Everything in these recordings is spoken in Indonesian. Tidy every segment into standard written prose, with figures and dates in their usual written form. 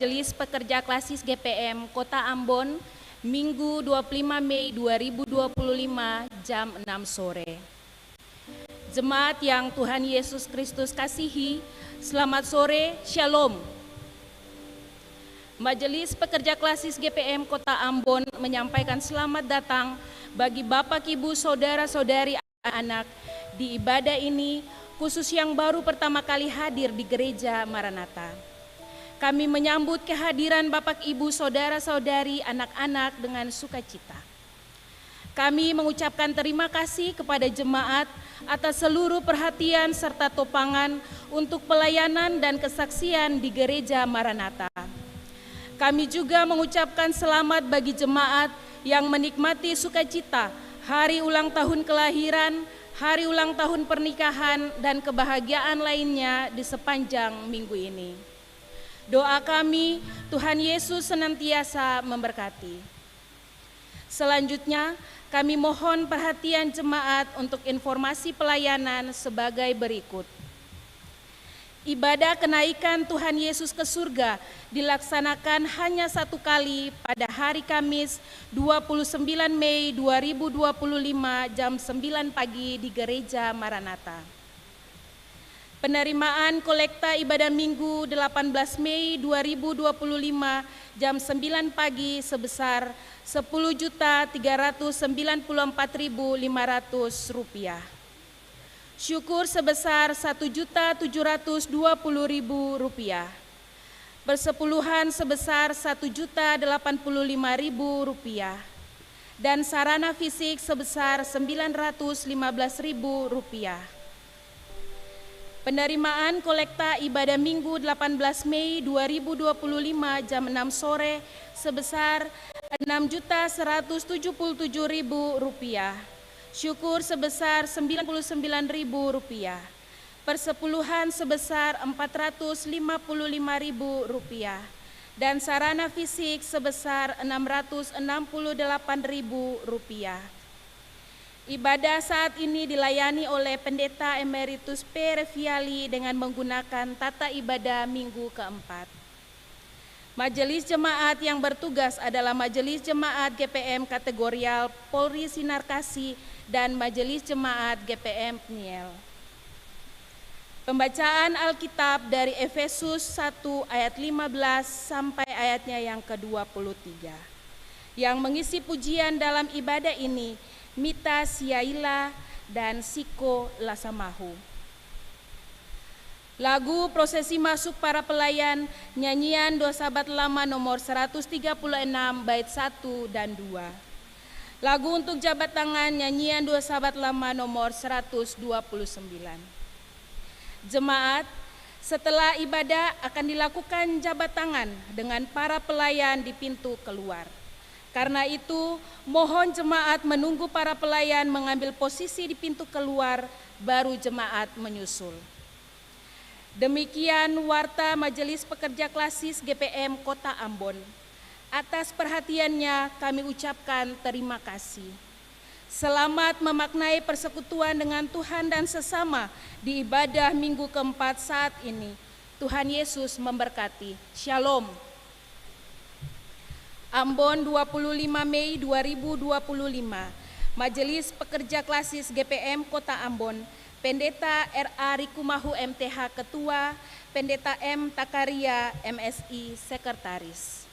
Majelis Pekerja Klasis GPM Kota Ambon, Minggu 25 Mei 2025 jam 6 sore. Jemaat yang Tuhan Yesus Kristus kasihi, selamat sore, Shalom. Majelis Pekerja Klasis GPM Kota Ambon menyampaikan selamat datang bagi Bapak, Ibu, Saudara-saudari, anak-anak di ibadah ini, khusus yang baru pertama kali hadir di Gereja Maranatha. Kami menyambut kehadiran Bapak, Ibu, Saudara-saudari, anak-anak dengan sukacita. Kami mengucapkan terima kasih kepada jemaat atas seluruh perhatian serta topangan untuk pelayanan dan kesaksian di Gereja Maranatha. Kami juga mengucapkan selamat bagi jemaat yang menikmati sukacita hari ulang tahun kelahiran, hari ulang tahun pernikahan, dan kebahagiaan lainnya di sepanjang minggu ini. Doa kami, Tuhan Yesus senantiasa memberkati. Selanjutnya, kami mohon perhatian jemaat untuk informasi pelayanan sebagai berikut. Ibadah kenaikan Tuhan Yesus ke surga dilaksanakan hanya satu kali pada hari Kamis 29 Mei 2025 jam 9 pagi di Gereja Maranatha. Penerimaan kolekta ibadah Minggu 18 Mei 2025 jam 9 pagi sebesar Rp10.394.500. Syukur sebesar Rp1.720.000. Persepuluhan sebesar Rp1.085.000. Dan sarana fisik sebesar Rp915.000. Penerimaan kolekta ibadah Minggu 18 Mei 2025 jam 6 sore sebesar Rp6.177.000. Syukur sebesar Rp99.000. Persepuluhan sebesar Rp455.000. Dan sarana fisik sebesar Rp668.000. Ibadah saat ini dilayani oleh Pendeta Emeritus P. Reviali dengan menggunakan tata ibadah minggu keempat. Majelis jemaat yang bertugas adalah Majelis Jemaat GPM Kategorial Polri Sinar Kasih dan Majelis Jemaat GPM Pniel. Pembacaan Alkitab dari Efesus 1 ayat 15 sampai ayatnya yang ke-23. Yang mengisi pujian dalam ibadah ini Mita Siaila dan Siko Lasamahu. Lagu prosesi masuk para pelayan, nyanyian Doa Sabat Lama nomor 136 bait 1 dan 2. Lagu untuk jabat tangan, nyanyian Doa Sabat Lama nomor 129. Jemaat, setelah ibadah akan dilakukan jabat tangan dengan para pelayan di pintu keluar. Karena itu, mohon jemaat menunggu para pelayan mengambil posisi di pintu keluar, baru jemaat menyusul. Demikian warta Majelis Pekerja Klasis GPM Kota Ambon. Atas perhatiannya kami ucapkan terima kasih. Selamat memaknai persekutuan dengan Tuhan dan sesama di ibadah minggu keempat saat ini. Tuhan Yesus memberkati. Shalom. Ambon 25 Mei 2025, Majelis Pekerja Klasis GPM Kota Ambon, Pendeta R.A. Rikumahu MTH Ketua, Pendeta M. Takaria MSI Sekretaris.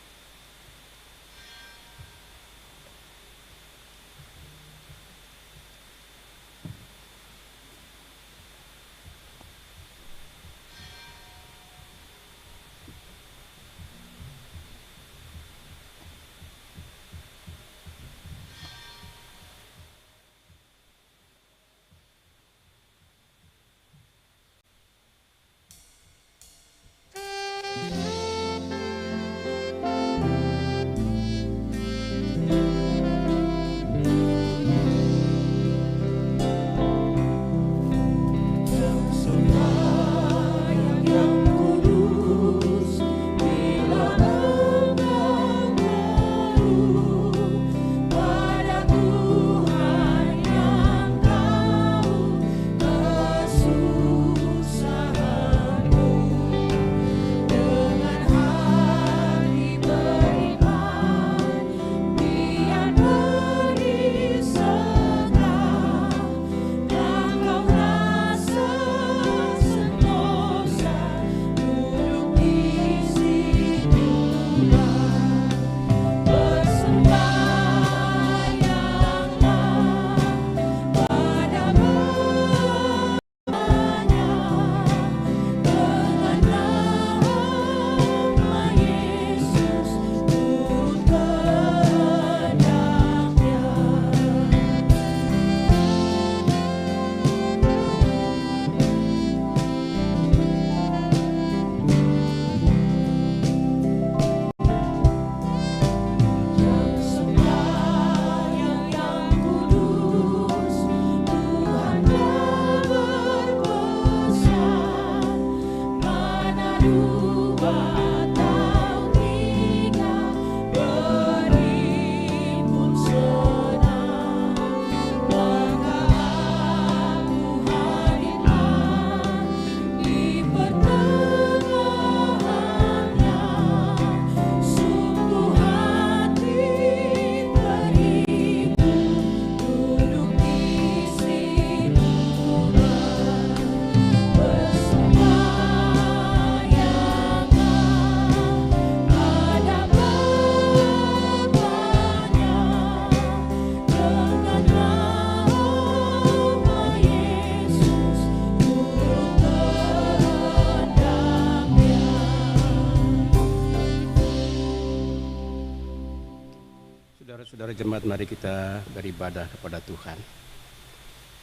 Saudara-saudara jemaat, mari kita beribadah kepada Tuhan.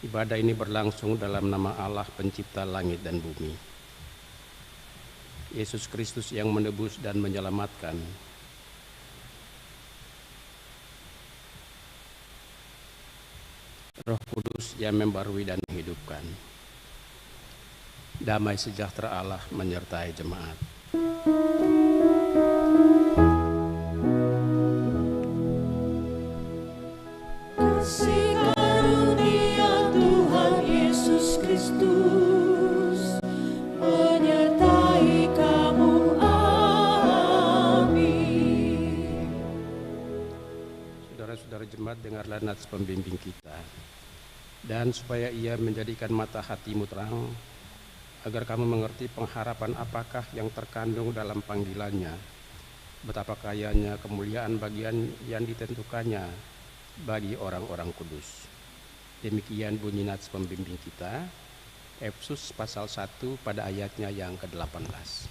Ibadah ini berlangsung dalam nama Allah pencipta langit dan bumi. Yesus Kristus yang menebus dan menyelamatkan. Roh Kudus yang membarui dan menghidupkan. Damai sejahtera Allah menyertai jemaat. Kasih karunia Tuhan Yesus Kristus menyertai kamu, amin. Saudara-saudara jemaat, dengarlah nats pembimbing kita. Dan supaya ia menjadikan mata hatimu terang, agar kamu mengerti pengharapan apakah yang terkandung dalam panggilannya, betapa kayanya kemuliaan bagian yang ditentukannya bagi orang-orang kudus. Demikian bunyi nats pembimbing kita, Efesus pasal 1 pada ayatnya yang ke-18.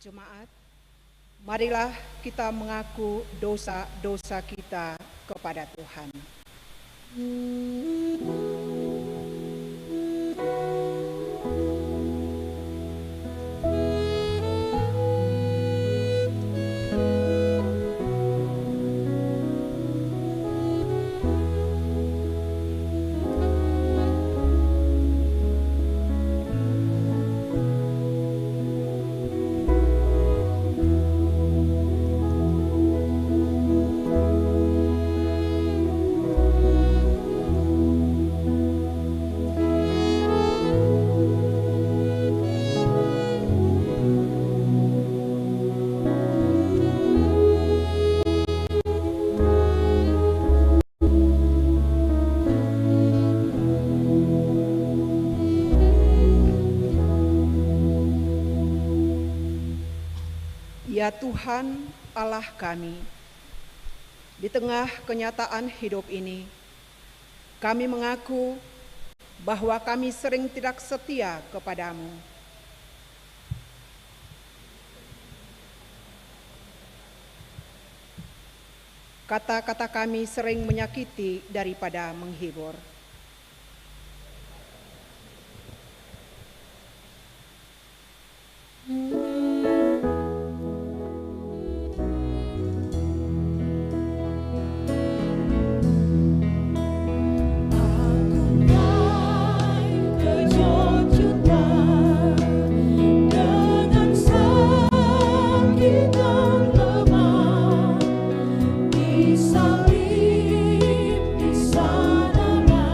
Jemaat, marilah kita mengaku dosa-dosa kita kepada Tuhan. Ya Tuhan Allah kami, di tengah kenyataan hidup ini, kami mengaku bahwa kami sering tidak setia kepadamu. Kata-kata kami sering menyakiti daripada menghibur. Di sana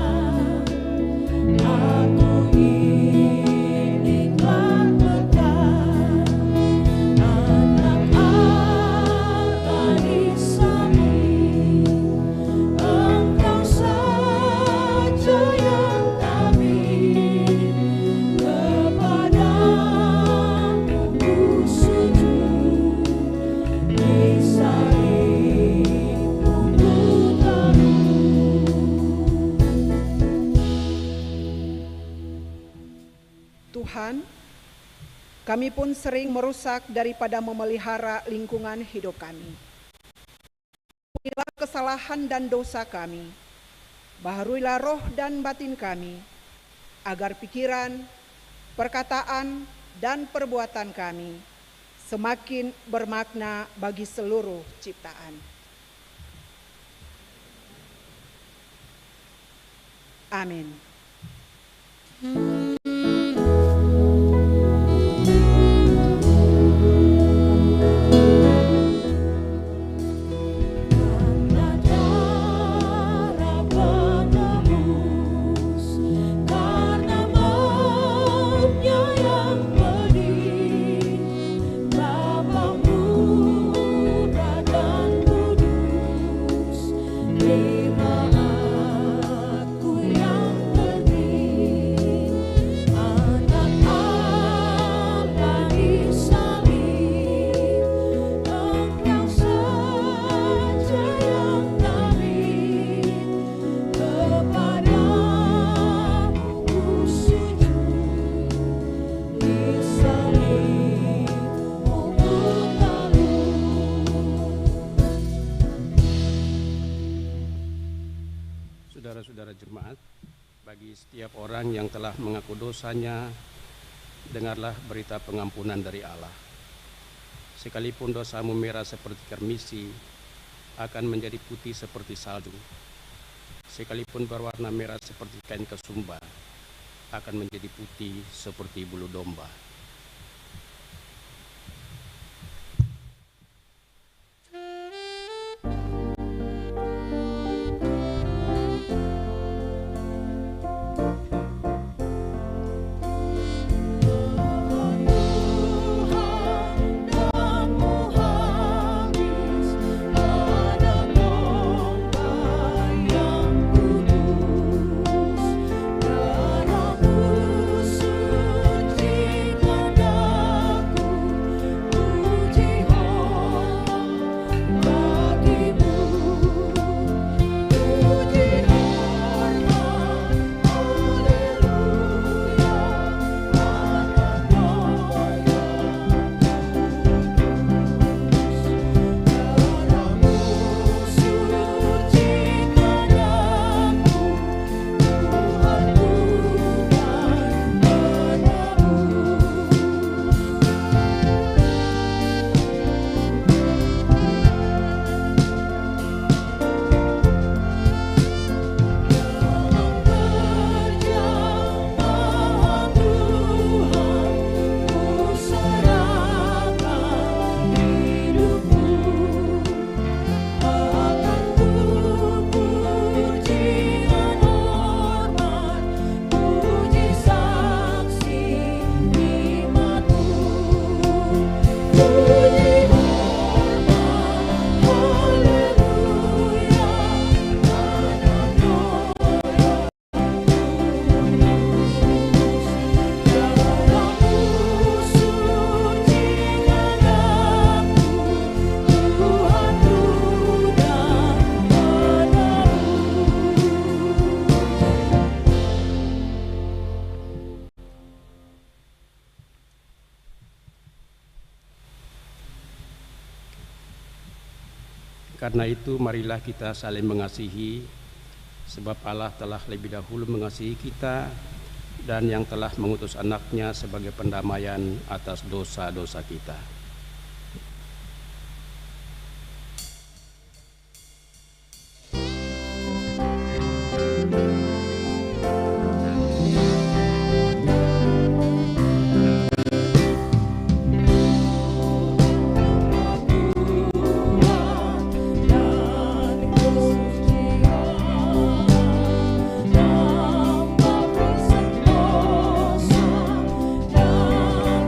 Tuhan, kami pun sering merusak daripada memelihara lingkungan hidup kami. Ampunilah kesalahan dan dosa kami, baharuilah roh dan batin kami, agar pikiran, perkataan, dan perbuatan kami semakin bermakna bagi seluruh ciptaan. Amin. Saudara-saudara jemaat, bagi setiap orang yang telah mengaku dosanya, dengarlah berita pengampunan dari Allah. Sekalipun dosamu merah seperti kermisi, akan menjadi putih seperti salju. Sekalipun berwarna merah seperti kain kesumba, akan menjadi putih seperti bulu domba. Karena itu marilah kita saling mengasihi, sebab Allah telah lebih dahulu mengasihi kita dan yang telah mengutus anaknya sebagai pendamaian atas dosa-dosa kita.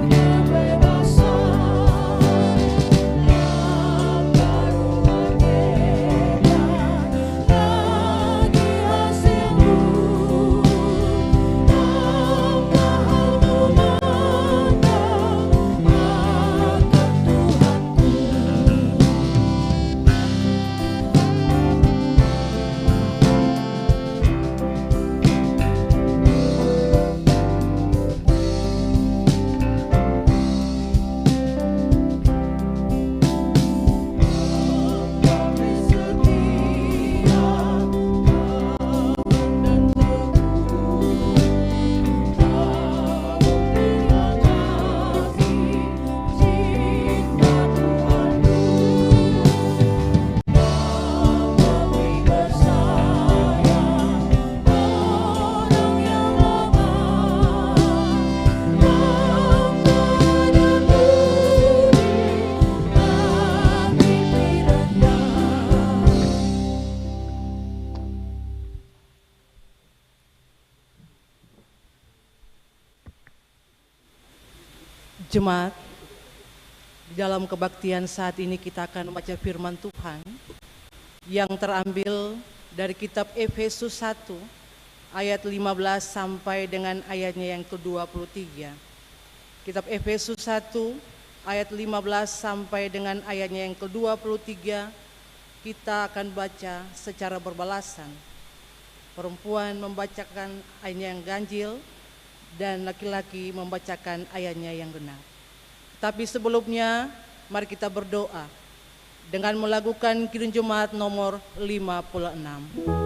Dan kebebasan Jemaat, di dalam kebaktian saat ini kita akan membaca firman Tuhan yang terambil dari kitab Efesus 1 ayat 15 sampai dengan ayatnya yang ke-23. Kitab Efesus 1 ayat 15 sampai dengan ayatnya yang ke-23 kita akan baca secara berbalasan. Perempuan membacakan ayatnya yang ganjil dan laki-laki membacakan ayatnya yang genap. Tapi sebelumnya mari kita berdoa dengan melakukan Kidung Jemaat nomor 56.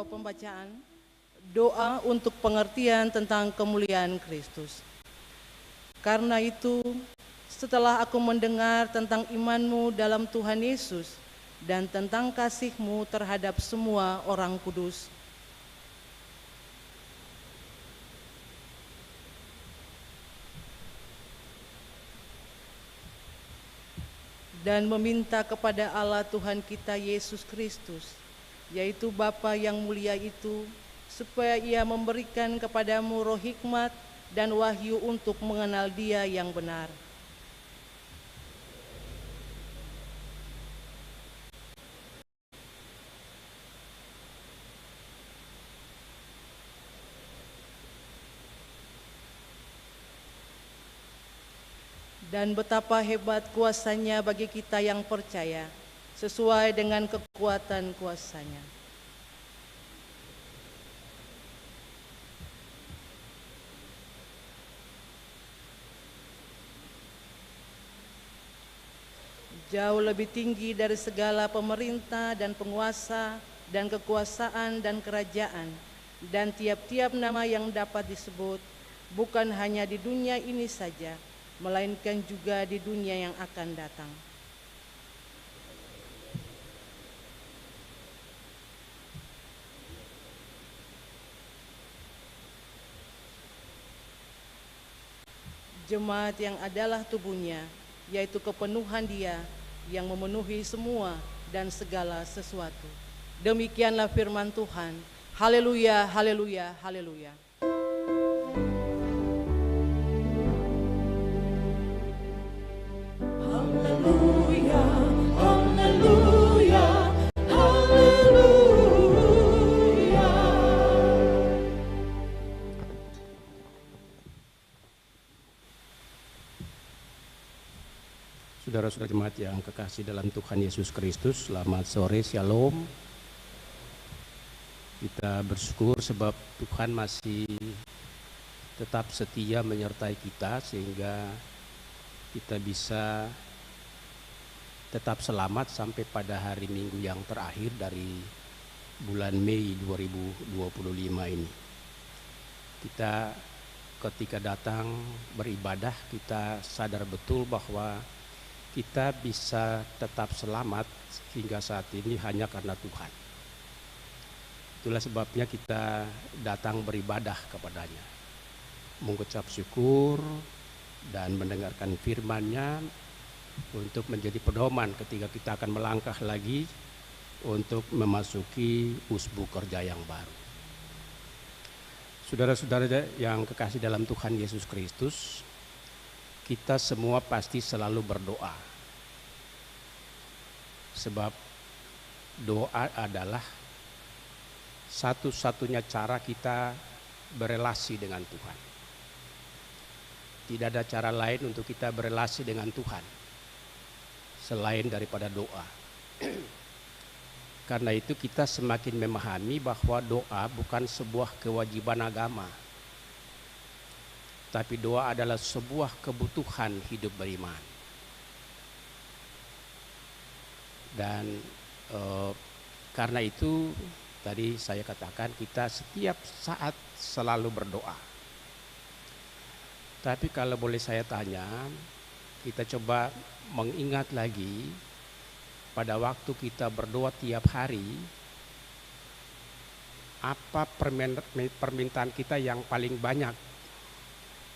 Pembacaan doa untuk pengertian tentang kemuliaan Kristus. Karena itu, setelah aku mendengar tentang imanmu dalam Tuhan Yesus dan tentang kasihmu terhadap semua orang kudus, dan meminta kepada Allah Tuhan kita Yesus Kristus, yaitu Bapa yang mulia itu, supaya Ia memberikan kepadamu roh hikmat dan wahyu untuk mengenal Dia yang benar. Dan betapa hebat kuasa-Nya bagi kita yang percaya, sesuai dengan kekuatan kuasa-Nya. Jauh lebih tinggi dari segala pemerintah dan penguasa dan kekuasaan dan kerajaan dan tiap-tiap nama yang dapat disebut, bukan hanya di dunia ini saja, melainkan juga di dunia yang akan datang. Jemaat yang adalah tubuhnya, yaitu kepenuhan Dia yang memenuhi semua dan segala sesuatu. Demikianlah firman Tuhan. Haleluya, haleluya, haleluya. Haleluya, haleluya, haleluya. Saudara-saudara jemaat yang kekasih dalam Tuhan Yesus Kristus, selamat sore, shalom. Kita bersyukur sebab Tuhan masih tetap setia menyertai kita sehingga kita bisa tetap selamat sampai pada hari Minggu yang terakhir dari bulan Mei 2025 ini. Kita ketika datang beribadah, kita sadar betul bahwa kita bisa tetap selamat hingga saat ini hanya karena Tuhan. Itulah sebabnya kita datang beribadah kepadanya, mengucap syukur dan mendengarkan firman-Nya untuk menjadi pedoman ketika kita akan melangkah lagi untuk memasuki usbu kerja yang baru. Saudara-saudara yang kekasih dalam Tuhan Yesus Kristus, kita semua pasti selalu berdoa. Sebab doa adalah satu-satunya cara kita berelasi dengan Tuhan. Tidak ada cara lain untuk kita berelasi dengan Tuhan selain daripada doa. Karena itu kita semakin memahami bahwa doa bukan sebuah kewajiban agama, tapi doa adalah sebuah kebutuhan hidup beriman. Dan karena itu tadi saya katakan kita setiap saat selalu berdoa. Tapi kalau boleh saya tanya, kita coba mengingat lagi pada waktu kita berdoa tiap hari, apa permintaan kita yang paling banyak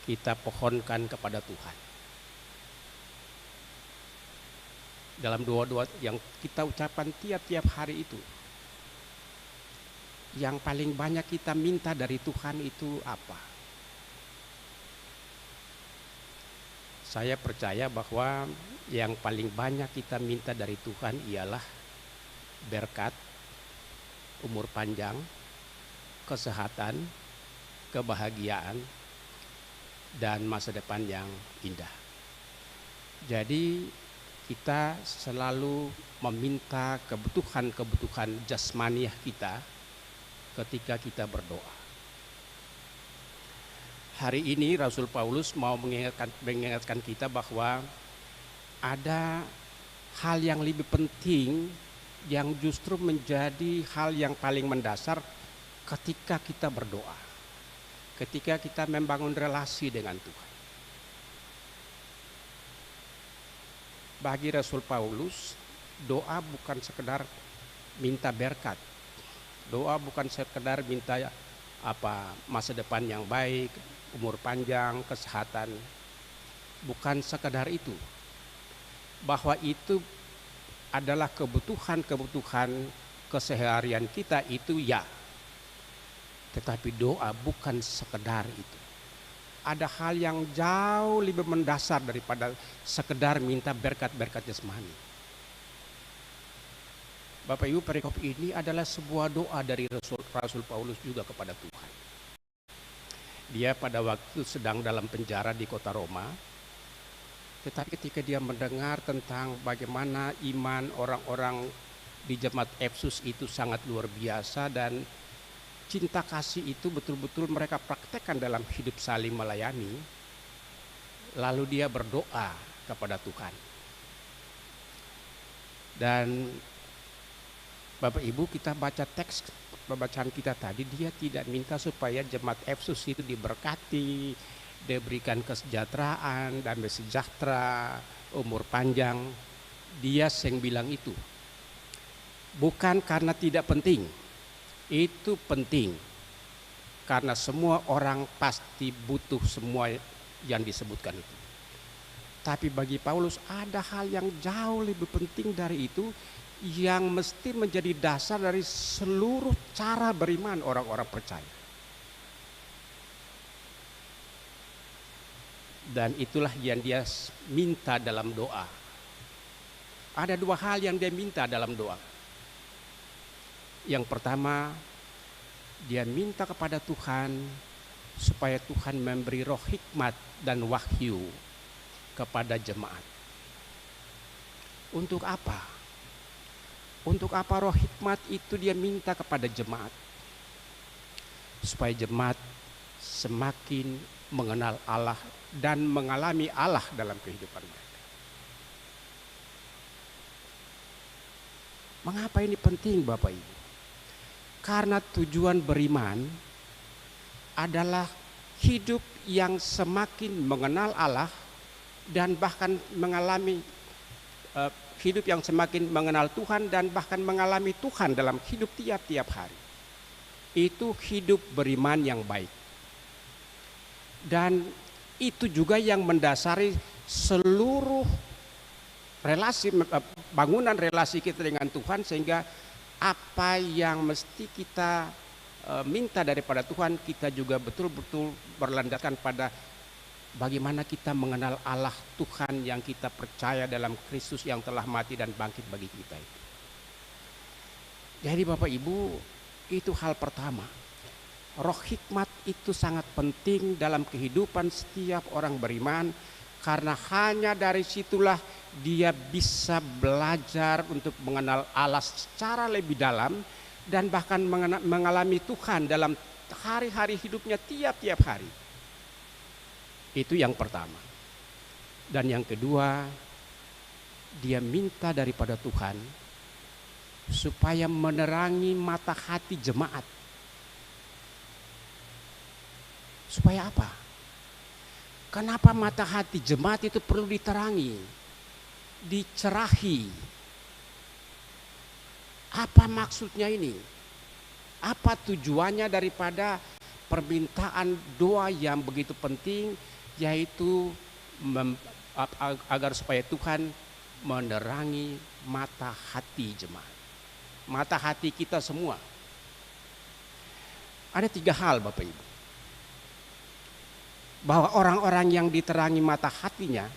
kita pohonkan kepada Tuhan. Dalam doa-doa yang kita ucapkan tiap-tiap hari itu, yang paling banyak kita minta dari Tuhan itu apa? Saya percaya bahwa yang paling banyak kita minta dari Tuhan ialah berkat, umur panjang, kesehatan, kebahagiaan, dan masa depan yang indah. Jadi kita selalu meminta kebutuhan-kebutuhan jasmaniah kita ketika kita berdoa. Hari ini Rasul Paulus mau mengingatkan kita bahwa ada hal yang lebih penting yang justru menjadi hal yang paling mendasar ketika kita berdoa, ketika kita membangun relasi dengan Tuhan. Bagi Rasul Paulus, doa bukan sekedar minta berkat, doa bukan sekedar minta masa depan yang baik, umur panjang, kesehatan, bukan sekedar itu. Bahwa itu adalah kebutuhan-kebutuhan keseharian kita itu ya. Tetapi doa bukan sekedar itu. Ada hal yang jauh lebih mendasar daripada sekedar minta berkat-berkat jasmani. Bapak Ibu, perikop ini adalah sebuah doa dari Rasul Paulus juga kepada Tuhan. Dia pada waktu sedang dalam penjara di kota Roma, tetapi ketika dia mendengar tentang bagaimana iman orang-orang di jemaat Efesus itu sangat luar biasa dan cinta kasih itu betul-betul mereka praktekkan dalam hidup saling melayani, lalu dia berdoa kepada Tuhan. Dan Bapak Ibu, kita baca teks pembacaan kita tadi, dia tidak minta supaya jemaat Efesus itu diberkati, diberikan kesejahteraan, damai sejahtera, umur panjang. Dia yang bilang itu. Bukan karena tidak penting. Itu penting. Karena semua orang pasti butuh semua yang disebutkan itu. Tapi bagi Paulus ada hal yang jauh lebih penting dari itu, yang mesti menjadi dasar dari seluruh cara beriman orang-orang percaya. Dan itulah yang dia minta dalam doa. Ada dua hal yang dia minta dalam doa. Yang pertama, dia minta kepada Tuhan supaya Tuhan memberi roh hikmat dan wahyu kepada jemaat. Untuk apa? Untuk apa roh hikmat itu dia minta kepada jemaat? Supaya jemaat semakin mengenal Allah dan mengalami Allah dalam kehidupan mereka. Mengapa ini penting Bapak Ibu? Karena tujuan beriman adalah hidup yang semakin mengenal Allah dan bahkan mengalami hidup yang semakin mengenal Tuhan dan bahkan mengalami Tuhan dalam hidup tiap-tiap hari. Itu hidup beriman yang baik. Dan itu juga yang mendasari seluruh relasi, bangunan relasi kita dengan Tuhan, sehingga apa yang mesti kita minta daripada Tuhan, kita juga betul-betul berlandaskan pada bagaimana kita mengenal Allah Tuhan yang kita percaya dalam Kristus yang telah mati dan bangkit bagi kita itu. Jadi Bapak Ibu, itu hal pertama. Roh hikmat itu sangat penting dalam kehidupan setiap orang beriman, karena hanya dari situlah dia bisa belajar untuk mengenal Allah secara lebih dalam dan bahkan mengalami Tuhan dalam hari-hari hidupnya tiap-tiap hari. Itu yang pertama. Dan yang kedua, dia minta daripada Tuhan supaya menerangi mata hati jemaat. Supaya apa? Kenapa mata hati jemaat itu perlu diterangi? Dicerahi. Apa maksudnya ini? Apa tujuannya daripada permintaan doa yang begitu penting, yaitu agar supaya Tuhan menerangi mata hati jemaat, mata hati kita semua. Ada 3 hal Bapak Ibu, bahwa orang-orang yang diterangi mata hatinya,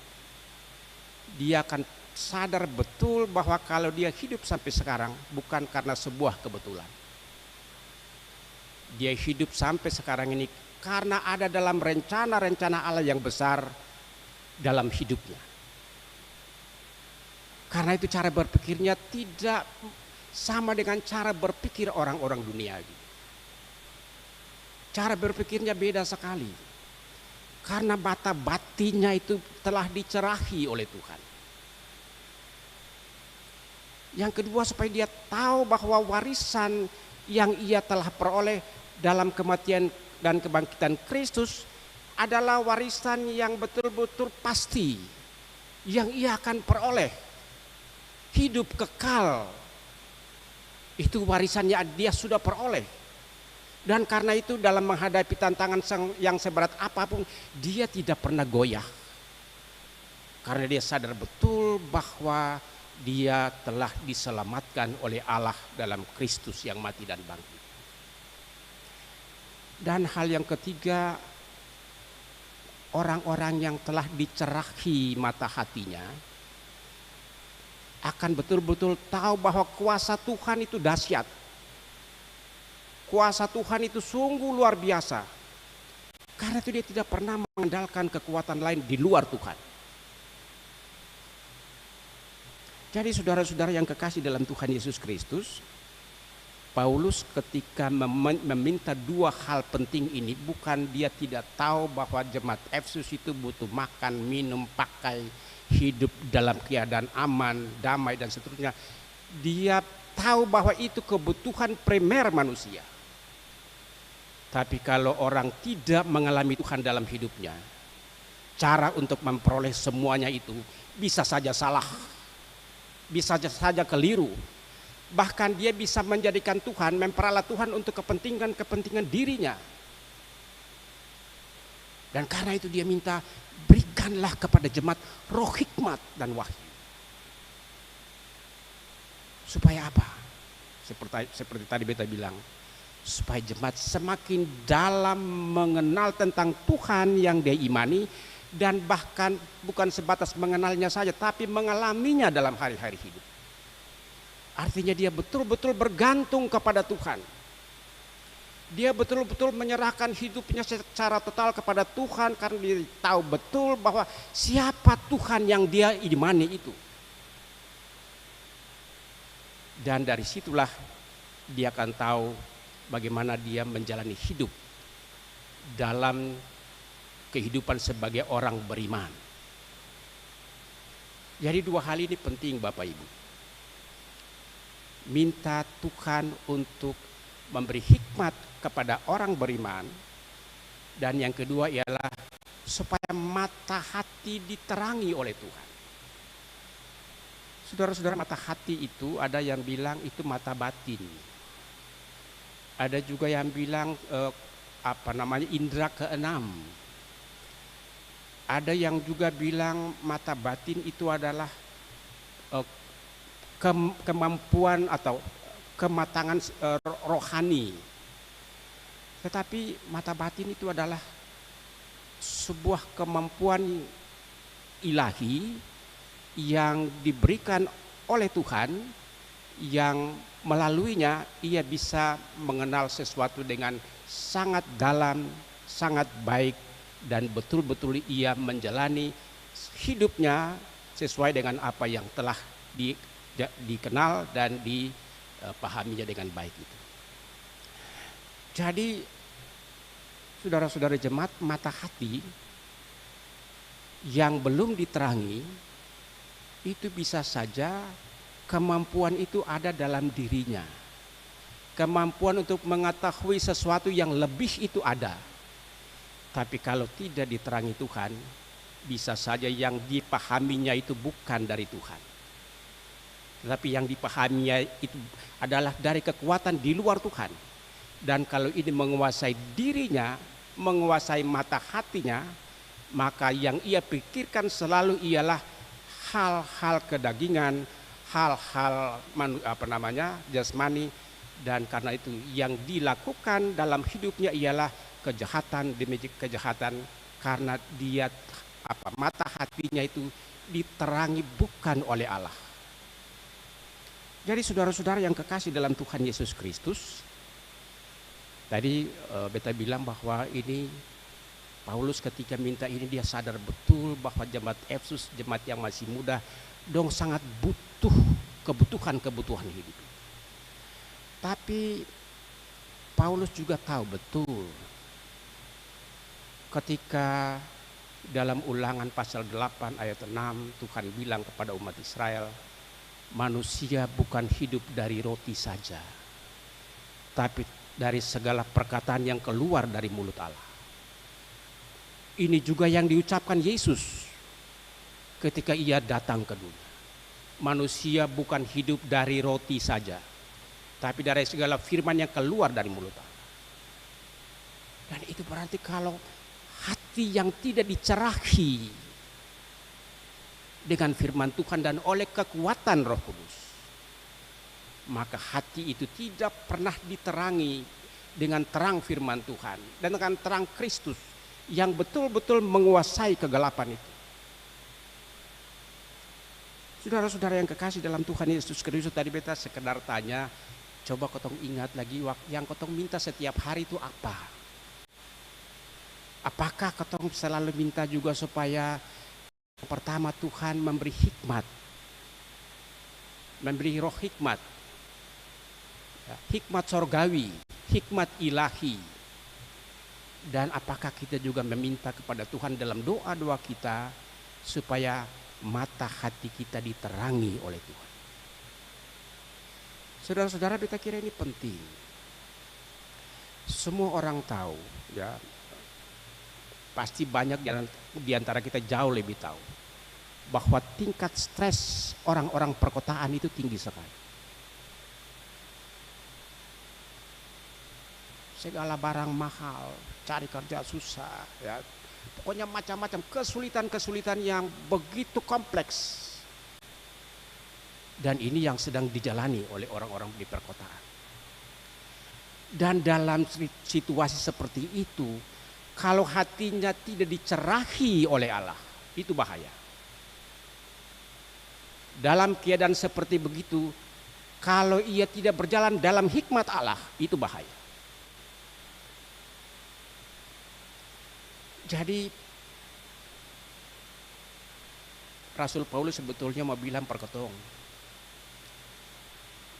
dia akan sadar betul bahwa kalau dia hidup sampai sekarang bukan karena sebuah kebetulan. Dia hidup sampai sekarang ini karena ada dalam rencana-rencana Allah yang besar dalam hidupnya. Karena itu cara berpikirnya tidak sama dengan cara berpikir orang-orang dunia. Cara berpikirnya beda sekali. Karena mata batinnya itu telah dicerahi oleh Tuhan. Yang kedua, supaya dia tahu bahwa warisan yang ia telah peroleh dalam kematian dan kebangkitan Kristus adalah warisan yang betul-betul pasti, yang ia akan peroleh. Hidup kekal, itu warisannya dia sudah peroleh. Dan karena itu dalam menghadapi tantangan yang seberat apapun, dia tidak pernah goyah. Karena dia sadar betul bahwa dia telah diselamatkan oleh Allah dalam Kristus yang mati dan bangkit. Dan hal yang ketiga, orang-orang yang telah dicerahi mata hatinya akan betul-betul tahu bahwa kuasa Tuhan itu dahsyat. Kuasa Tuhan itu sungguh luar biasa. Karena itu dia tidak pernah mengandalkan kekuatan lain di luar Tuhan. Jadi saudara-saudara yang kekasih dalam Tuhan Yesus Kristus, Paulus ketika meminta 2 hal penting ini, bukan dia tidak tahu bahwa jemaat Efesus itu butuh makan, minum, pakai, hidup dalam keadaan aman, damai dan seterusnya. Dia tahu bahwa itu kebutuhan primer manusia. Tapi kalau orang tidak mengalami Tuhan dalam hidupnya, cara untuk memperoleh semuanya itu bisa saja salah, bisa saja keliru. Bahkan dia bisa menjadikan Tuhan, memperalat Tuhan untuk kepentingan dirinya. Dan karena itu dia minta, berikanlah kepada jemaat roh hikmat dan wahyu. Supaya apa? Seperti tadi beta bilang, supaya jemaat semakin dalam mengenal tentang Tuhan yang dia imani, dan bahkan bukan sebatas mengenalnya saja, tapi mengalaminya dalam hari-hari hidup. Artinya dia betul-betul bergantung kepada Tuhan. Dia betul-betul menyerahkan hidupnya secara total kepada Tuhan, karena dia tahu betul bahwa siapa Tuhan yang dia imani itu. Dan dari situlah dia akan tahu bagaimana dia menjalani hidup dalam kehidupan sebagai orang beriman. Jadi 2 hal ini penting Bapak Ibu. Minta Tuhan untuk memberi hikmat kepada orang beriman. Dan yang kedua ialah supaya mata hati diterangi oleh Tuhan. Saudara-saudara, mata hati itu ada yang bilang itu mata batin. Ada juga yang bilang indera keenam. Ada yang juga bilang mata batin itu adalah kemampuan atau kematangan rohani. Tetapi mata batin itu adalah sebuah kemampuan ilahi yang diberikan oleh Tuhan, yang melaluinya ia bisa mengenal sesuatu dengan sangat dalam, sangat baik, dan betul-betul ia menjalani hidupnya sesuai dengan apa yang telah dikenal dan dipahaminya dengan baik itu. Jadi saudara-saudara jemaat, mata hati yang belum diterangi itu bisa saja kemampuan itu ada dalam dirinya. Kemampuan untuk mengetahui sesuatu yang lebih itu ada. Tapi kalau tidak diterangi Tuhan, bisa saja yang dipahaminya itu bukan dari Tuhan. Tetapi yang dipahaminya itu adalah dari kekuatan di luar Tuhan. Dan kalau ini menguasai dirinya, menguasai mata hatinya, maka yang ia pikirkan selalu ialah hal-hal kedagingan, hal-hal jasmani, dan karena itu yang dilakukan dalam hidupnya ialah kejahatan demi kejahatan, karena dia mata hatinya itu diterangi bukan oleh Allah. Jadi saudara-saudara yang kekasih dalam Tuhan Yesus Kristus, tadi beta bilang bahwa ini Paulus ketika minta ini dia sadar betul bahwa jemaat Efesus, jemaat yang masih muda, dong sangat butuh kebutuhan hidup. Tapi Paulus juga tahu betul ketika dalam Ulangan pasal 8 ayat 6 Tuhan bilang kepada umat Israel, manusia bukan hidup dari roti saja, tapi dari segala perkataan yang keluar dari mulut Allah. Ini juga yang diucapkan Yesus ketika ia datang ke dunia. Manusia bukan hidup dari roti saja, tapi dari segala firman yang keluar dari mulut Allah. Dan itu berarti kalau hati yang tidak dicerahi dengan firman Tuhan dan oleh kekuatan Roh Kudus, maka hati itu tidak pernah diterangi dengan terang firman Tuhan dan dengan terang Kristus yang betul-betul menguasai kegelapan itu. Saudara-saudara yang kekasih dalam Tuhan Yesus Kristus, tadi beta sekedar tanya, coba kotong ingat lagi yang kotong minta setiap hari itu apa? Apakah kotong selalu minta juga supaya pertama Tuhan memberi hikmat, memberi roh hikmat, hikmat sorgawi, hikmat ilahi. Dan apakah kita juga meminta kepada Tuhan dalam doa-doa kita supaya mata hati kita diterangi oleh Tuhan. Saudara-saudara, beta kira ini penting. Semua orang tahu, ya, pasti banyak di antara kita jauh lebih tahu bahwa tingkat stres orang-orang perkotaan itu tinggi sekali. Segala barang mahal, cari kerja susah, ya. Pokoknya macam-macam kesulitan-kesulitan yang begitu kompleks. Dan ini yang sedang dijalani oleh orang-orang di perkotaan. Dan dalam situasi seperti itu, kalau hatinya tidak dicerahi oleh Allah, itu bahaya. Dalam keadaan seperti begitu, kalau ia tidak berjalan dalam hikmat Allah, itu bahaya. Jadi Rasul Paulus sebetulnya mau bilang perkotong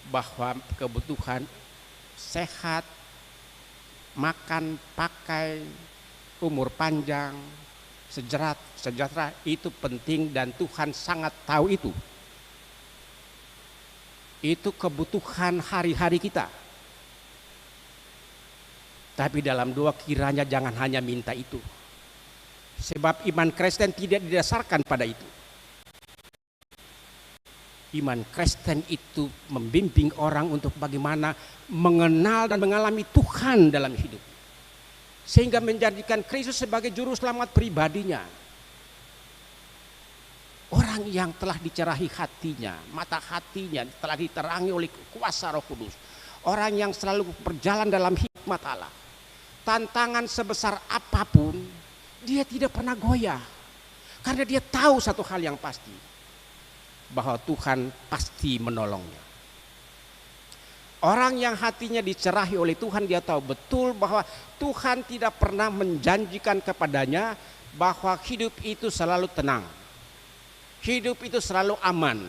bahwa kebutuhan sehat, makan, pakai, umur panjang, sejahtera itu penting dan Tuhan sangat tahu itu. Itu kebutuhan hari-hari kita. Tapi dalam doa kiranya jangan hanya minta itu. Sebab iman Kristen tidak didasarkan pada itu. Iman Kristen itu membimbing orang untuk bagaimana mengenal dan mengalami Tuhan dalam hidup. Sehingga menjadikan Kristus sebagai juru selamat pribadinya. Orang orang yang telah dicerahi hatinya, mata hatinya telah diterangi oleh kuasa Roh Kudus. Orang yang selalu berjalan dalam hikmat Allah. Tantangan sebesar apapun, dia tidak pernah goyah. Karena dia tahu satu hal yang pasti, bahwa Tuhan pasti menolongnya. Orang yang hatinya dicerahi oleh Tuhan, dia tahu betul bahwa Tuhan tidak pernah menjanjikan kepadanya bahwa hidup itu selalu tenang. Hidup itu selalu aman.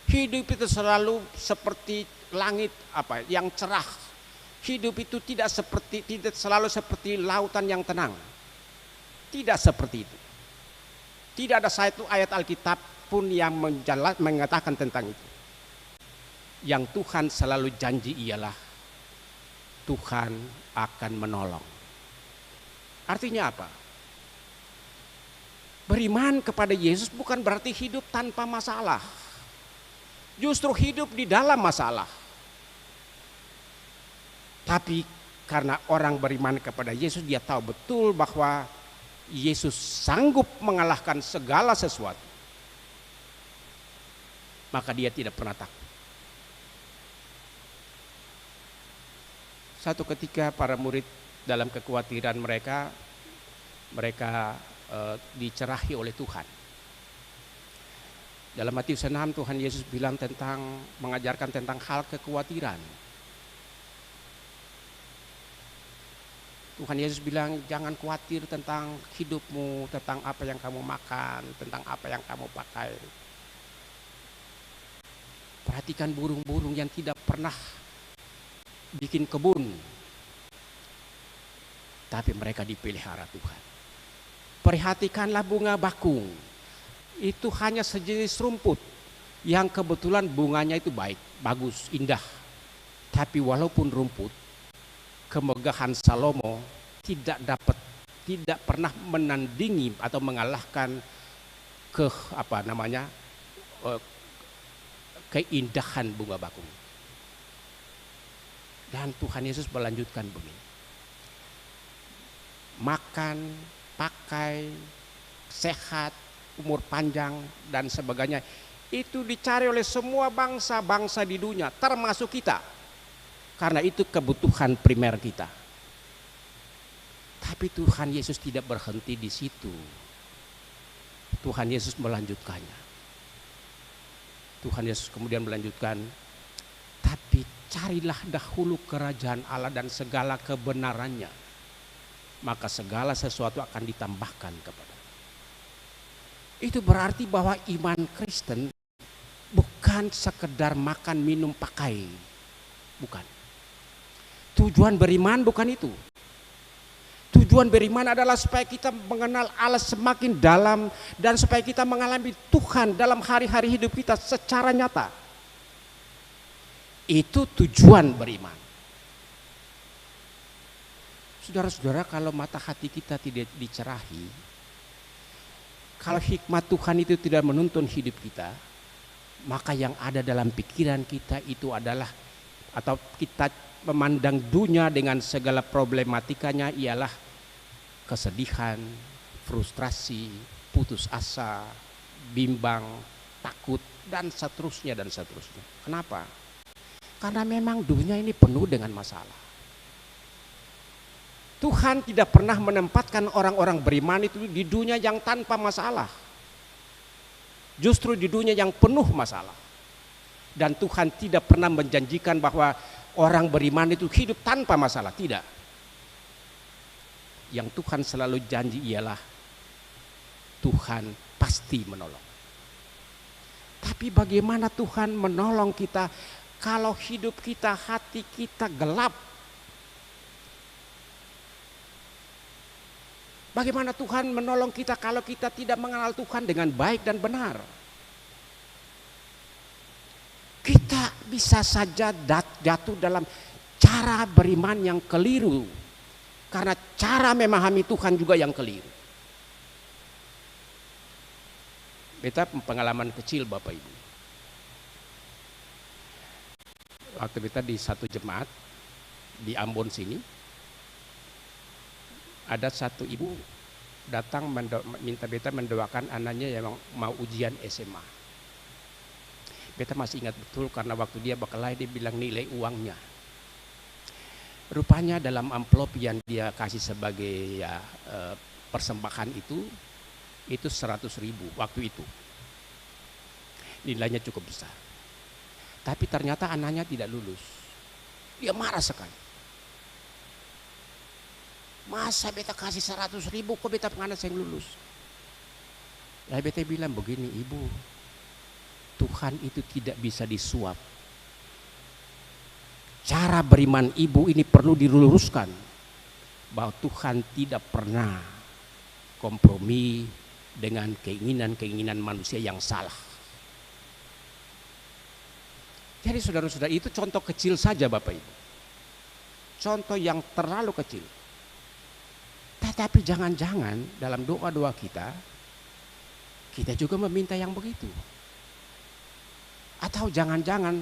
Hidup itu selalu seperti langit yang cerah. Hidup itu tidak selalu seperti lautan yang tenang. Tidak seperti itu. Tidak ada satu ayat Alkitab pun yang mengatakan tentang itu. Yang Tuhan selalu janji ialah Tuhan akan menolong. Artinya apa? Beriman kepada Yesus bukan berarti hidup tanpa masalah. Justru hidup di dalam masalah. Tapi karena orang beriman kepada Yesus, dia tahu betul bahwa Yesus sanggup mengalahkan segala sesuatu. Maka dia tidak pernah takut. Satu ketika para murid dalam kekhawatiran mereka dicerahi oleh Tuhan. Dalam Matius 6 Tuhan Yesus bilang mengajarkan tentang hal kekhawatiran. Tuhan Yesus bilang, jangan khawatir tentang hidupmu, tentang apa yang kamu makan, tentang apa yang kamu pakai. Perhatikan burung-burung yang tidak pernah bikin kebun, tapi mereka dipelihara Tuhan. Perhatikanlah bunga bakung, itu hanya sejenis rumput yang kebetulan bunganya itu baik, bagus, indah. Tapi walaupun rumput, kemegahan Salomo tidak pernah menandingi atau mengalahkan keindahan bunga bakung. Dan Tuhan Yesus melanjutkan begini. Makan, pakai, sehat, umur panjang dan sebagainya, itu dicari oleh semua bangsa-bangsa di dunia, termasuk kita. Karena itu kebutuhan primer kita. Tapi Tuhan Yesus tidak berhenti di situ. Tuhan Yesus melanjutkannya. Tuhan Yesus kemudian melanjutkan, tapi carilah dahulu kerajaan Allah dan segala kebenarannya, maka segala sesuatu akan ditambahkan kepada. Itu berarti bahwa iman Kristen bukan sekedar makan, minum, pakai. Bukan. Tujuan beriman bukan itu. Tujuan beriman adalah supaya kita mengenal Allah semakin dalam dan supaya kita mengalami Tuhan dalam hari-hari hidup kita secara nyata. Itu tujuan beriman. Saudara-saudara, kalau mata hati kita tidak dicerahi, kalau hikmat Tuhan itu tidak menuntun hidup kita, maka yang ada dalam pikiran kita itu adalah, atau kita memandang dunia dengan segala problematikanya ialah kesedihan, frustrasi, putus asa, bimbang, takut, dan seterusnya dan seterusnya. Kenapa? Karena memang dunia ini penuh dengan masalah. Tuhan tidak pernah menempatkan orang-orang beriman itu di dunia yang tanpa masalah. Justru di dunia yang penuh masalah. Dan Tuhan tidak pernah menjanjikan bahwa orang beriman itu hidup tanpa masalah. Tidak. Yang Tuhan selalu janji ialah Tuhan pasti menolong. Tapi bagaimana Tuhan menolong kita kalau hidup kita, hati kita gelap? Bagaimana Tuhan menolong kita kalau kita tidak mengenal Tuhan dengan baik dan benar? Kita bisa saja jatuh dalam cara beriman yang keliru. Karena cara memahami Tuhan juga yang keliru. Beta pengalaman kecil Bapak Ibu. Waktu beta di satu jemaat di Ambon sini, ada satu ibu datang minta beta mendoakan anaknya yang mau ujian SMA. Beta masih ingat betul karena waktu dia berkelahi dia bilang nilai uangnya. Rupanya dalam amplop yang dia kasih sebagai persembahan itu 100.000 waktu itu. Nilainya cukup besar. Tapi ternyata anaknya tidak lulus. Dia marah sekali. Masa beta kasih 100.000 kok beta penganas yang lulus? Lalu beta bilang begini, ibu, Tuhan itu tidak bisa disuap. Cara beriman ibu ini perlu diluruskan. Bahwa Tuhan tidak pernah kompromi dengan keinginan-keinginan manusia yang salah. Jadi saudara-saudara, itu contoh kecil saja Bapak Ibu. Contoh yang terlalu kecil. Tetapi jangan-jangan dalam doa-doa kita juga meminta yang begitu. Atau jangan-jangan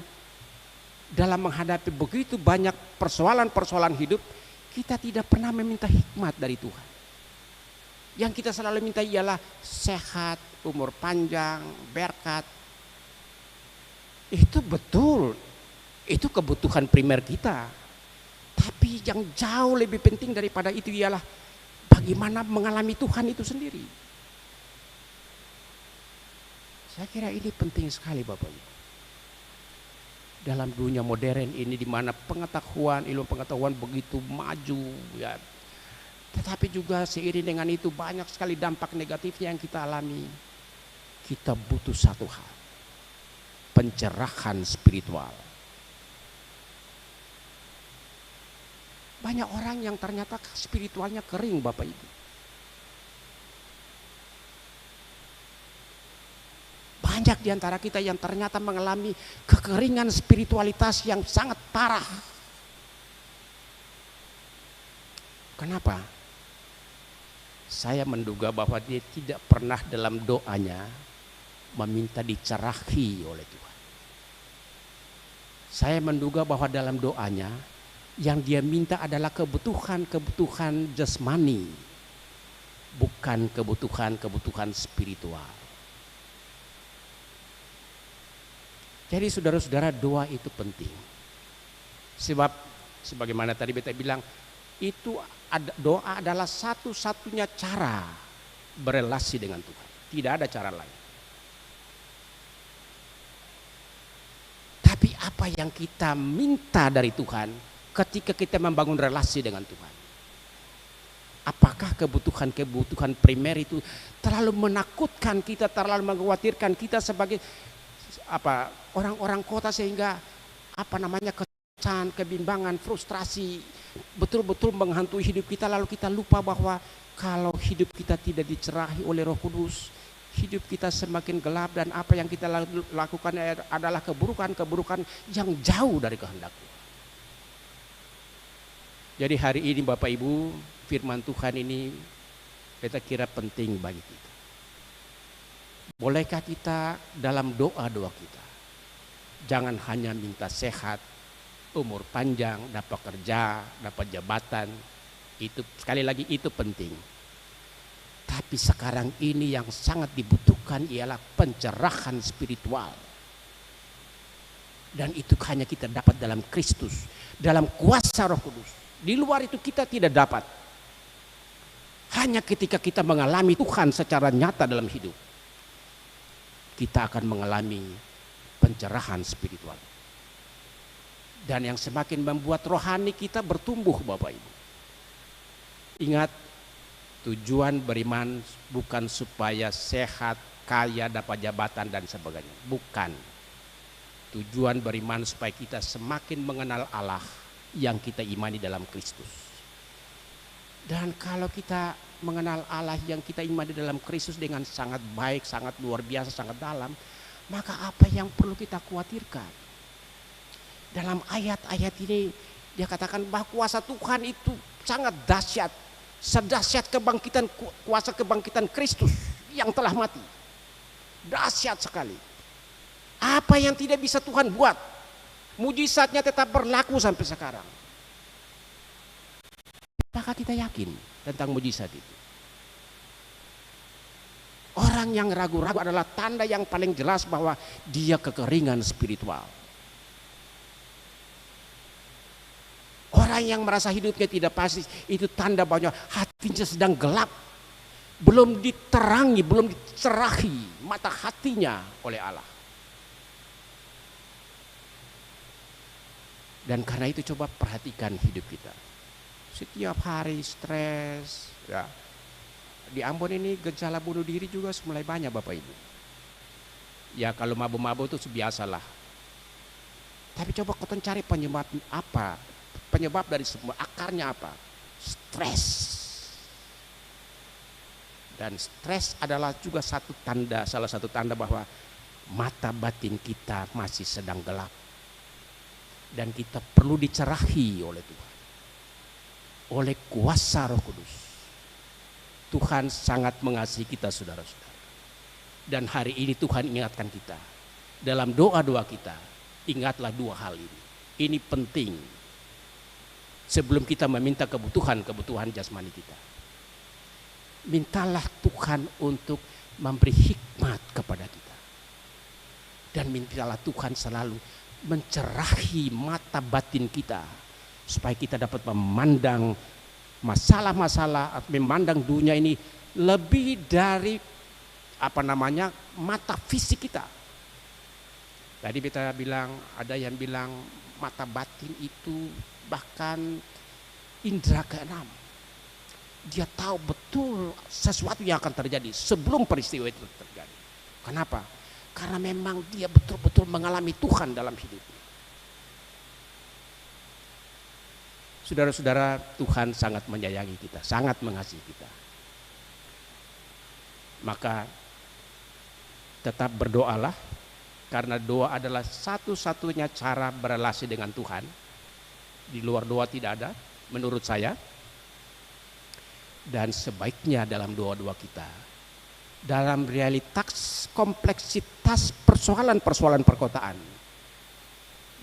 dalam menghadapi begitu banyak persoalan-persoalan hidup, kita tidak pernah meminta hikmat dari Tuhan. Yang kita selalu minta ialah sehat, umur panjang, berkat. Itu betul, itu kebutuhan primer kita. Tapi yang jauh lebih penting daripada itu ialah bagaimana mengalami Tuhan itu sendiri. Saya kira ini penting sekali Bapak Ibu. Dalam dunia modern ini di mana ilmu pengetahuan begitu maju ya. Tetapi juga seiring dengan itu banyak sekali dampak negatifnya yang kita alami. Kita butuh satu hal. Pencerahan spiritual. Banyak orang yang ternyata spiritualnya kering Bapak Ibu. Banyak di antara kita yang ternyata mengalami kekeringan spiritualitas yang sangat parah. Kenapa? Saya menduga bahwa dia tidak pernah dalam doanya meminta dicerahi oleh Tuhan. Saya menduga bahwa dalam doanya yang dia minta adalah kebutuhan jasmani, bukan kebutuhan spiritual. Jadi saudara-saudara, doa itu penting. Sebab sebagaimana tadi beta bilang, doa adalah satu-satunya cara berelasi dengan Tuhan. Tidak ada cara lain. Tapi apa yang kita minta dari Tuhan ketika kita membangun relasi dengan Tuhan? Apakah kebutuhan primer itu terlalu menakutkan kita, terlalu mengkhawatirkan kita sebagai orang-orang kota sehingga kesan, kebimbangan, frustrasi betul-betul menghantui hidup kita, lalu kita lupa bahwa kalau hidup kita tidak dicerahi oleh Roh Kudus, hidup kita semakin gelap dan apa yang kita lakukan adalah keburukan-keburukan yang jauh dari kehendak Tuhan. Jadi hari ini Bapak Ibu, firman Tuhan ini kita kira penting bagi kita. Bolehkah kita dalam doa-doa kita jangan hanya minta sehat, umur panjang, dapat kerja, dapat jabatan. Itu sekali lagi itu penting. Tapi sekarang ini yang sangat dibutuhkan ialah pencerahan spiritual. Dan itu hanya kita dapat dalam Kristus, dalam kuasa Roh Kudus. Di luar itu kita tidak dapat. Hanya ketika kita mengalami Tuhan secara nyata dalam hidup, kita akan mengalami pencerahan spiritual. Dan yang semakin membuat rohani kita bertumbuh Bapak Ibu. Ingat, tujuan beriman bukan supaya sehat, kaya, dapat jabatan dan sebagainya. Bukan. Tujuan beriman supaya kita semakin mengenal Allah yang kita imani dalam Kristus. Dan kalau kita mengenal Allah yang kita imani dalam Kristus dengan sangat baik, sangat luar biasa, sangat dalam, maka apa yang perlu kita khawatirkan? Dalam ayat-ayat ini dia katakan bahwa kuasa Tuhan itu sangat dahsyat, sedahsyat kuasa kebangkitan Kristus yang telah mati. Dahsyat sekali. Apa yang tidak bisa Tuhan buat, mujizatnya tetap berlaku sampai sekarang. Apakah kita yakin tentang mujizat itu? Orang yang ragu-ragu adalah tanda yang paling jelas bahwa dia kekeringan spiritual. Orang yang merasa hidupnya tidak pasti, itu tanda bahwa hatinya sedang gelap. Belum diterangi, belum dicerahi mata hatinya oleh Allah. Dan karena itu coba perhatikan hidup kita. Setiap hari stres, ya. Di Ambon ini gejala bunuh diri juga mulai banyak Bapak Ibu. Ya kalau mabuk-mabuk itu biasalah. Tapi coba kau cari penyebab apa? Penyebab dari semua akarnya apa? Stres. Dan stres adalah juga salah satu tanda bahwa mata batin kita masih sedang gelap. Dan kita perlu dicerahi oleh Tuhan. Oleh kuasa Roh Kudus. Tuhan sangat mengasihi kita saudara-saudara. Dan hari ini Tuhan ingatkan kita. Dalam doa-doa kita, ingatlah dua hal ini. Ini penting. Sebelum kita meminta kebutuhan jasmani kita. Mintalah Tuhan untuk memberi hikmat kepada kita. Dan mintalah Tuhan selalu mencerahi mata batin kita. Supaya kita dapat memandang masalah-masalah, memandang dunia ini lebih dari mata fisik kita. Tadi kita bilang, ada yang bilang mata batin itu bahkan indera keenam. Dia tahu betul sesuatu yang akan terjadi sebelum peristiwa itu terjadi. Kenapa? Karena memang dia betul-betul mengalami Tuhan dalam hidupnya. Saudara-saudara, Tuhan sangat menyayangi kita, sangat mengasihi kita. Maka tetap berdoalah, karena doa adalah satu-satunya cara berelasi dengan Tuhan. Di luar doa tidak ada, menurut saya. Dan sebaiknya dalam doa-doa kita, dalam realitas kompleksitas persoalan-persoalan perkotaan,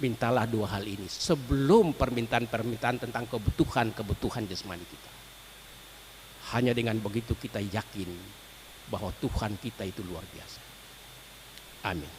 mintalah dua hal ini sebelum permintaan-permintaan tentang kebutuhan jasmani kita. Hanya dengan begitu kita yakin bahwa Tuhan kita itu luar biasa. Amin.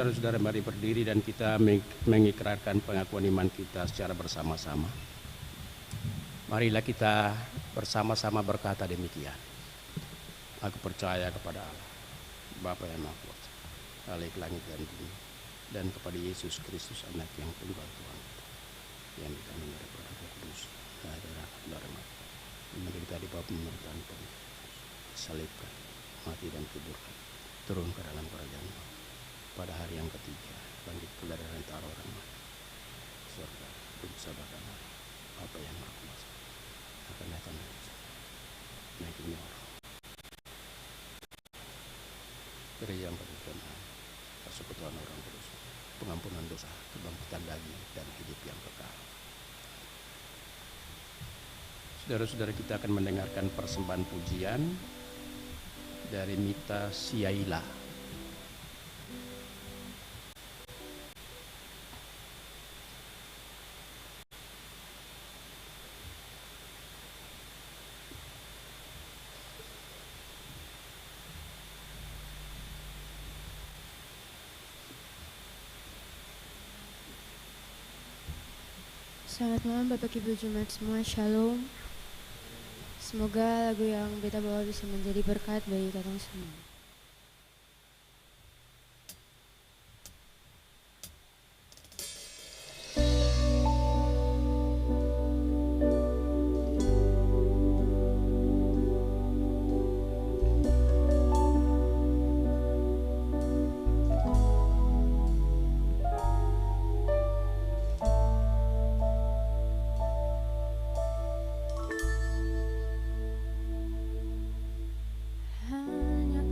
Saudara-saudara, mari berdiri dan kita mengikrarkan pengakuan iman kita secara bersama-sama. Marilah kita bersama-sama berkata demikian. Aku percaya kepada Allah, Bapa yang Maha Kuasa, Khalik langit dan bumi, dan kepada Yesus Kristus, Anak yang tunggal Tuhan kita, yang dikandung dari Roh Kudus, dan dari rahmat, yang menderita di bawah pemerintahan penuh, disalibkan, mati dan kuburkan, turun ke dalam kerajaan Allah. Pada hari yang ketiga, bangkit pula dari antara orang mati, surga bersama Allah, Bapa yang Maha Kuasa, akan datang naik ini orang. Beri yang berkenan, persekutuan orang kudus, pengampunan dosa, kebangkitan daging, dan hidup yang kekal. Saudara-saudara, kita akan mendengarkan persembahan pujian dari Mita Siaila. Selamat malam Bapak Ibu Jemaat semua, Shalom. Semoga lagu yang beta bawa bisa menjadi berkat bagi kita semua. Hanya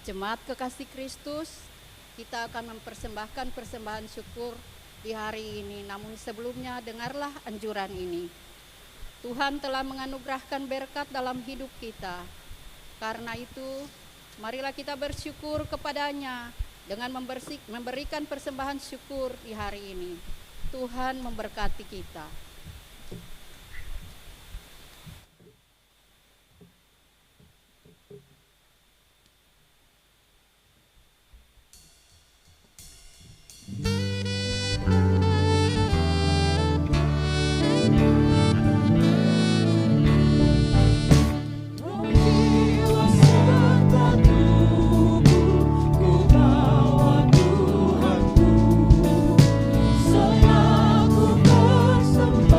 Jemaat kekasih Kristus, kita akan mempersembahkan persembahan syukur di hari ini. Namun sebelumnya dengarlah anjuran ini. Tuhan telah menganugerahkan berkat dalam hidup kita. Karena itu, marilah kita bersyukur kepadanya dengan memberikan persembahan syukur di hari ini. Tuhan memberkati kita. Jiwa serta tubuhku bawa Tuhanku, selaku persembahkan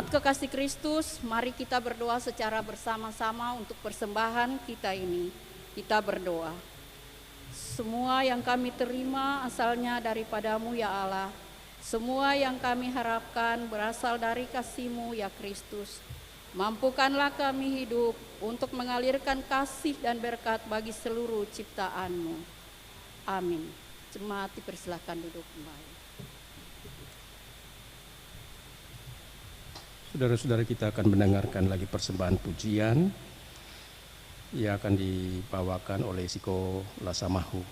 Jemaat kekasih Kristus, mari kita berdoa secara bersama-sama untuk persembahan kita ini. Kita berdoa. Semua yang kami terima asalnya daripadamu ya Allah. Semua yang kami harapkan berasal dari kasih-Mu ya Kristus. Mampukanlah kami hidup untuk mengalirkan kasih dan berkat bagi seluruh ciptaan-Mu. Amin. Jemaat dipersilakan duduk kembali. Saudara-saudara, kita akan mendengarkan lagi persembahan pujian yang akan dibawakan oleh Siko Lasamahu.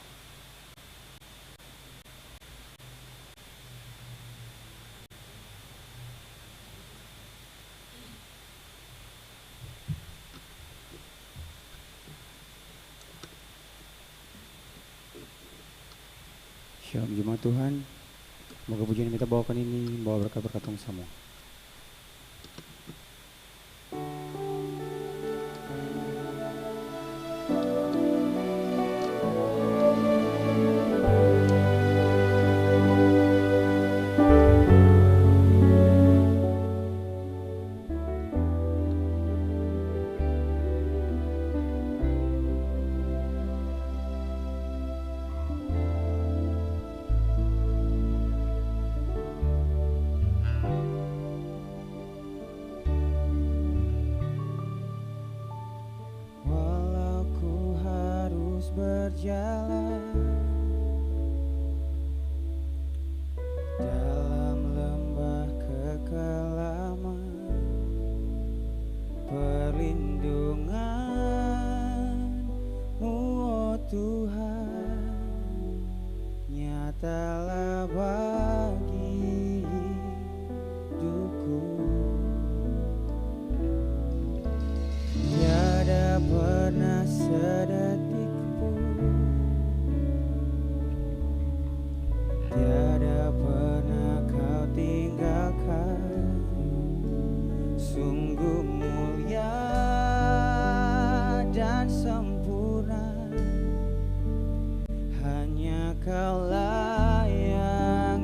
Shalom jemaat Tuhan, semoga pujian yang kita bawakan ini membawa berkat-berkat untuk semua. Berjalan dalam lembah kekelaman, perlindungan-Mu oh Tuhan nyatalah bagi hidupku. Tiada pernah sedetik tiada pernah Kau tinggalkan, sungguh mulia dan sempurna, hanya Kaulah yang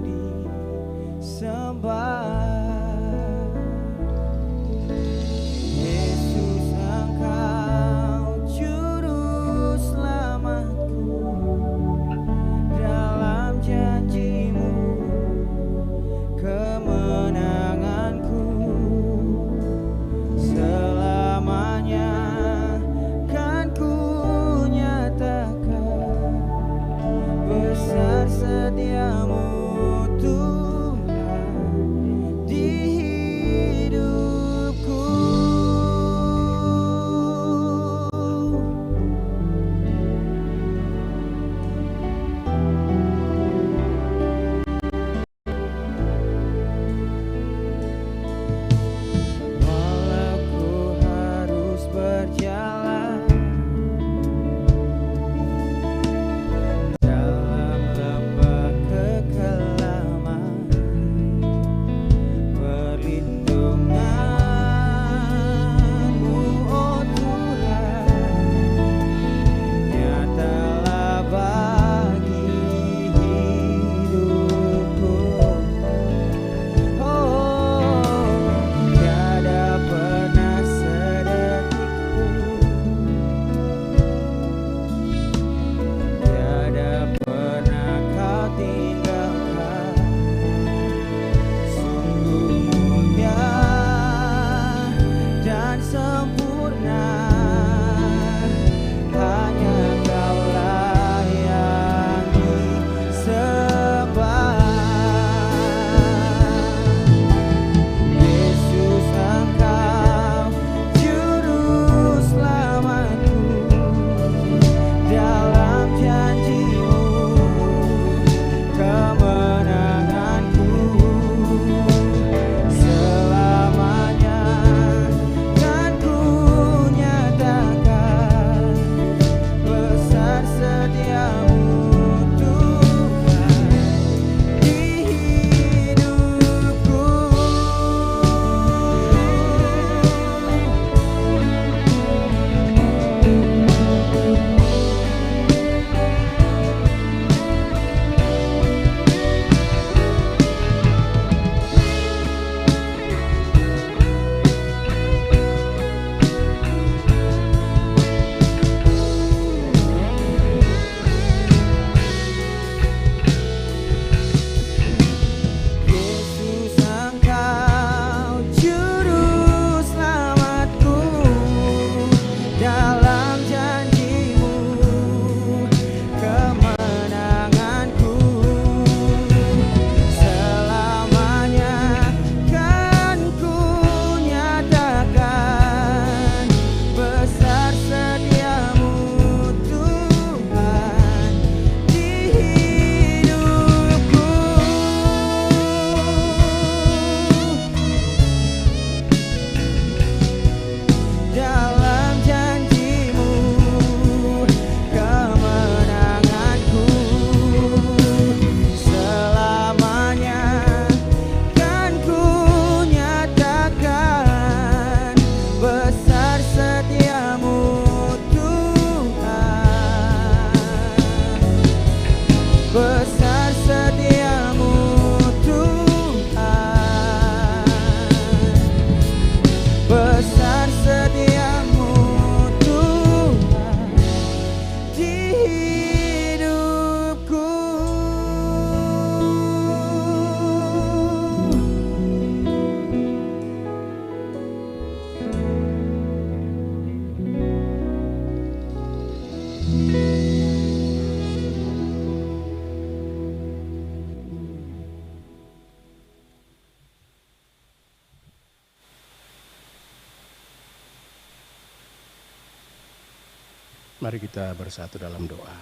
Mari kita bersatu dalam doa.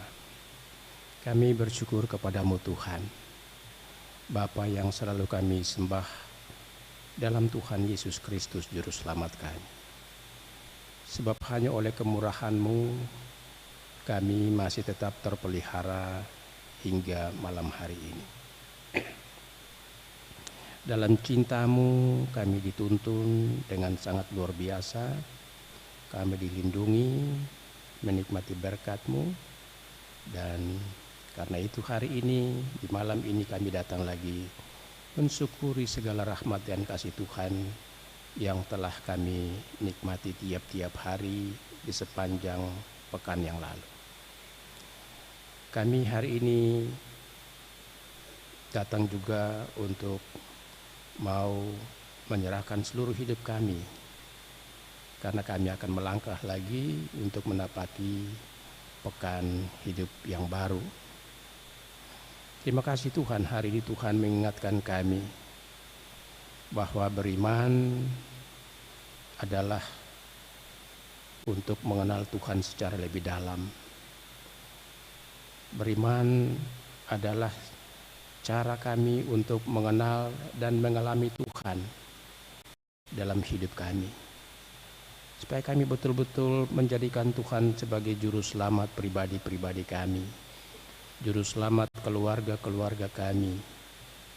Kami bersyukur kepadamu Tuhan, Bapa yang selalu kami sembah dalam Tuhan Yesus Kristus Juru Selamat kami. Sebab hanya oleh kemurahan-Mu kami masih tetap terpelihara hingga malam hari ini. Dalam cinta-Mu kami dituntun dengan sangat luar biasa. Kami dilindungi, menikmati berkat-Mu, dan karena itu hari ini, di malam ini kami datang lagi mensyukuri segala rahmat dan kasih Tuhan yang telah kami nikmati tiap-tiap hari di sepanjang pekan yang lalu. Kami hari ini datang juga untuk mau menyerahkan seluruh hidup kami, karena kami akan melangkah lagi untuk menapaki pekan hidup yang baru. Terima kasih Tuhan, hari ini Tuhan mengingatkan kami bahwa beriman adalah untuk mengenal Tuhan secara lebih dalam. Beriman adalah cara kami untuk mengenal dan mengalami Tuhan dalam hidup kami, supaya kami betul-betul menjadikan Tuhan sebagai juru selamat pribadi-pribadi kami, juru selamat keluarga-keluarga kami,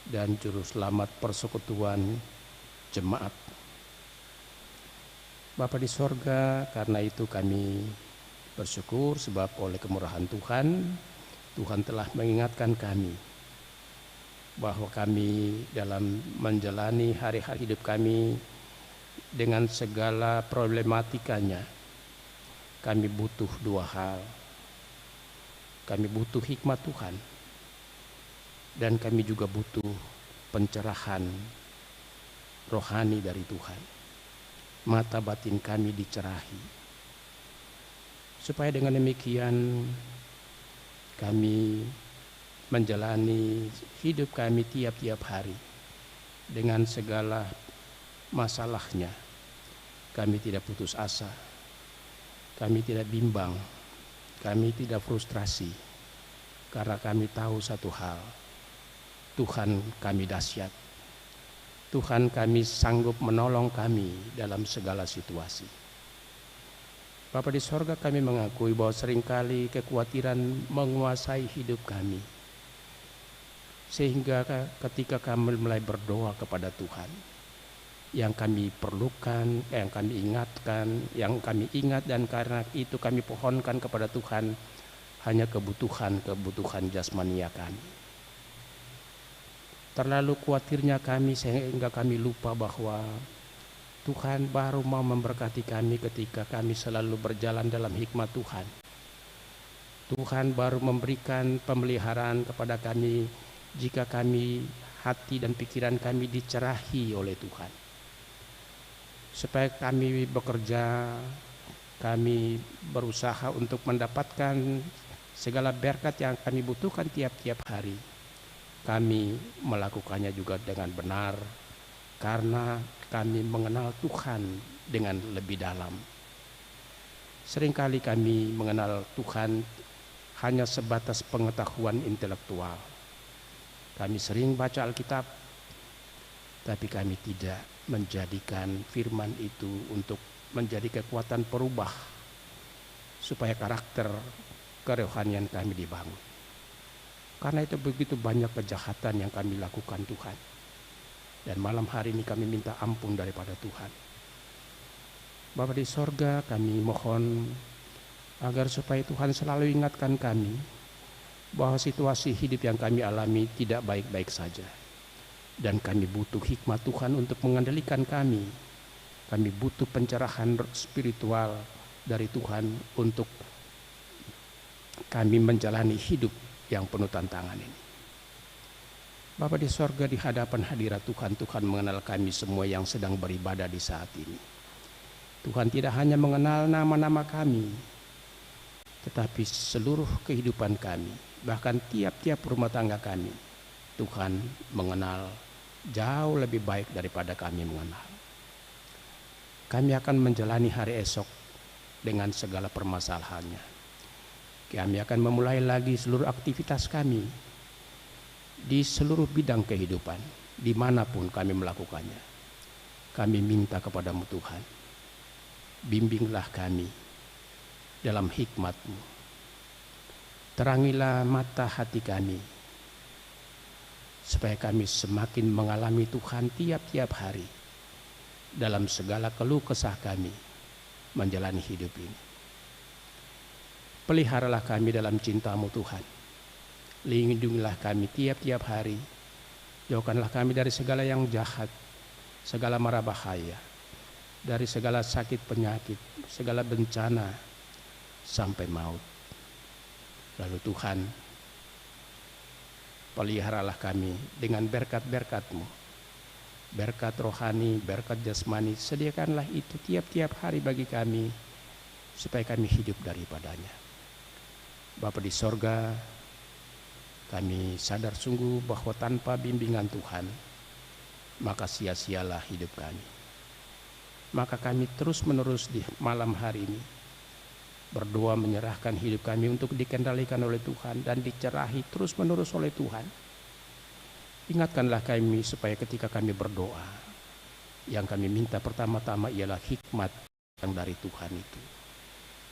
dan juru selamat persekutuan jemaat. Bapa di sorga, karena itu kami bersyukur sebab oleh kemurahan Tuhan, Tuhan telah mengingatkan kami bahwa kami dalam menjalani hari-hari hidup kami dengan segala problematikanya, kami butuh dua hal. Kami butuh hikmat Tuhan, dan kami juga butuh pencerahan rohani dari Tuhan. Mata batin kami dicerahi, supaya dengan demikian kami menjalani hidup kami tiap-tiap hari dengan segala masalahnya. Kami tidak putus asa, kami tidak bimbang, kami tidak frustrasi, karena kami tahu satu hal: Tuhan kami dahsyat, Tuhan kami sanggup menolong kami dalam segala situasi. Bapa di sorga, kami mengakui bahwa seringkali kekhawatiran menguasai hidup kami, sehingga ketika kami mulai berdoa kepada Tuhan, yang kami perlukan, yang kami ingatkan, yang kami ingat, dan karena itu kami pohonkan kepada Tuhan hanya kebutuhan jasmania kami. Terlalu khawatirnya kami sehingga kami lupa bahwa Tuhan baru mau memberkati kami ketika kami selalu berjalan dalam hikmat Tuhan. Tuhan baru memberikan pemeliharaan kepada kami jika kami, hati dan pikiran kami dicerahi oleh Tuhan, supaya kami bekerja, kami berusaha untuk mendapatkan segala berkat yang kami butuhkan tiap-tiap hari. Kami melakukannya juga dengan benar, karena kami mengenal Tuhan dengan lebih dalam. Seringkali kami mengenal Tuhan hanya sebatas pengetahuan intelektual. Kami sering baca Alkitab, tapi kami tidak menjadikan firman itu untuk menjadi kekuatan perubah, supaya karakter kerohanian kami dibangun. Karena itu begitu banyak kejahatan yang kami lakukan Tuhan, dan malam hari ini kami minta ampun daripada Tuhan. Bapa di sorga, kami mohon agar supaya Tuhan selalu ingatkan kami bahwa situasi hidup yang kami alami tidak baik-baik saja, dan kami butuh hikmat Tuhan untuk mengendalikan kami. Kami butuh pencerahan spiritual dari Tuhan untuk kami menjalani hidup yang penuh tantangan ini. Bapa di sorga, di hadapan hadirat Tuhan, Tuhan mengenal kami semua yang sedang beribadah di saat ini. Tuhan tidak hanya mengenal nama-nama kami, tetapi seluruh kehidupan kami, bahkan tiap-tiap rumah tangga kami, Tuhan mengenal jauh lebih baik daripada kami mengenal. Kami akan menjalani hari esok dengan segala permasalahannya. Kami akan memulai lagi seluruh aktivitas kami di seluruh bidang kehidupan, dimanapun kami melakukannya. Kami minta kepadamu Tuhan, bimbinglah kami dalam hikmat-Mu. Terangilah mata hati kami, supaya kami semakin mengalami Tuhan tiap-tiap hari dalam segala keluh kesah kami menjalani hidup ini. Peliharalah kami dalam cinta-Mu Tuhan. Lindungilah kami tiap-tiap hari. Jauhkanlah kami dari segala yang jahat, segala mara bahaya, dari segala sakit penyakit, segala bencana sampai maut. Lalu Tuhan, peliharalah kami dengan berkat-berkat-Mu, berkat rohani, berkat jasmani. Sediakanlah itu tiap-tiap hari bagi kami, supaya kami hidup daripadanya. Bapa di sorga, kami sadar sungguh bahwa tanpa bimbingan Tuhan, maka sia-sialah hidup kami. Maka kami terus-menerus di malam hari ini berdoa menyerahkan hidup kami untuk dikendalikan oleh Tuhan dan dicerahi terus-menerus oleh Tuhan. Ingatkanlah kami supaya ketika kami berdoa, yang kami minta pertama-tama ialah hikmat yang dari Tuhan itu.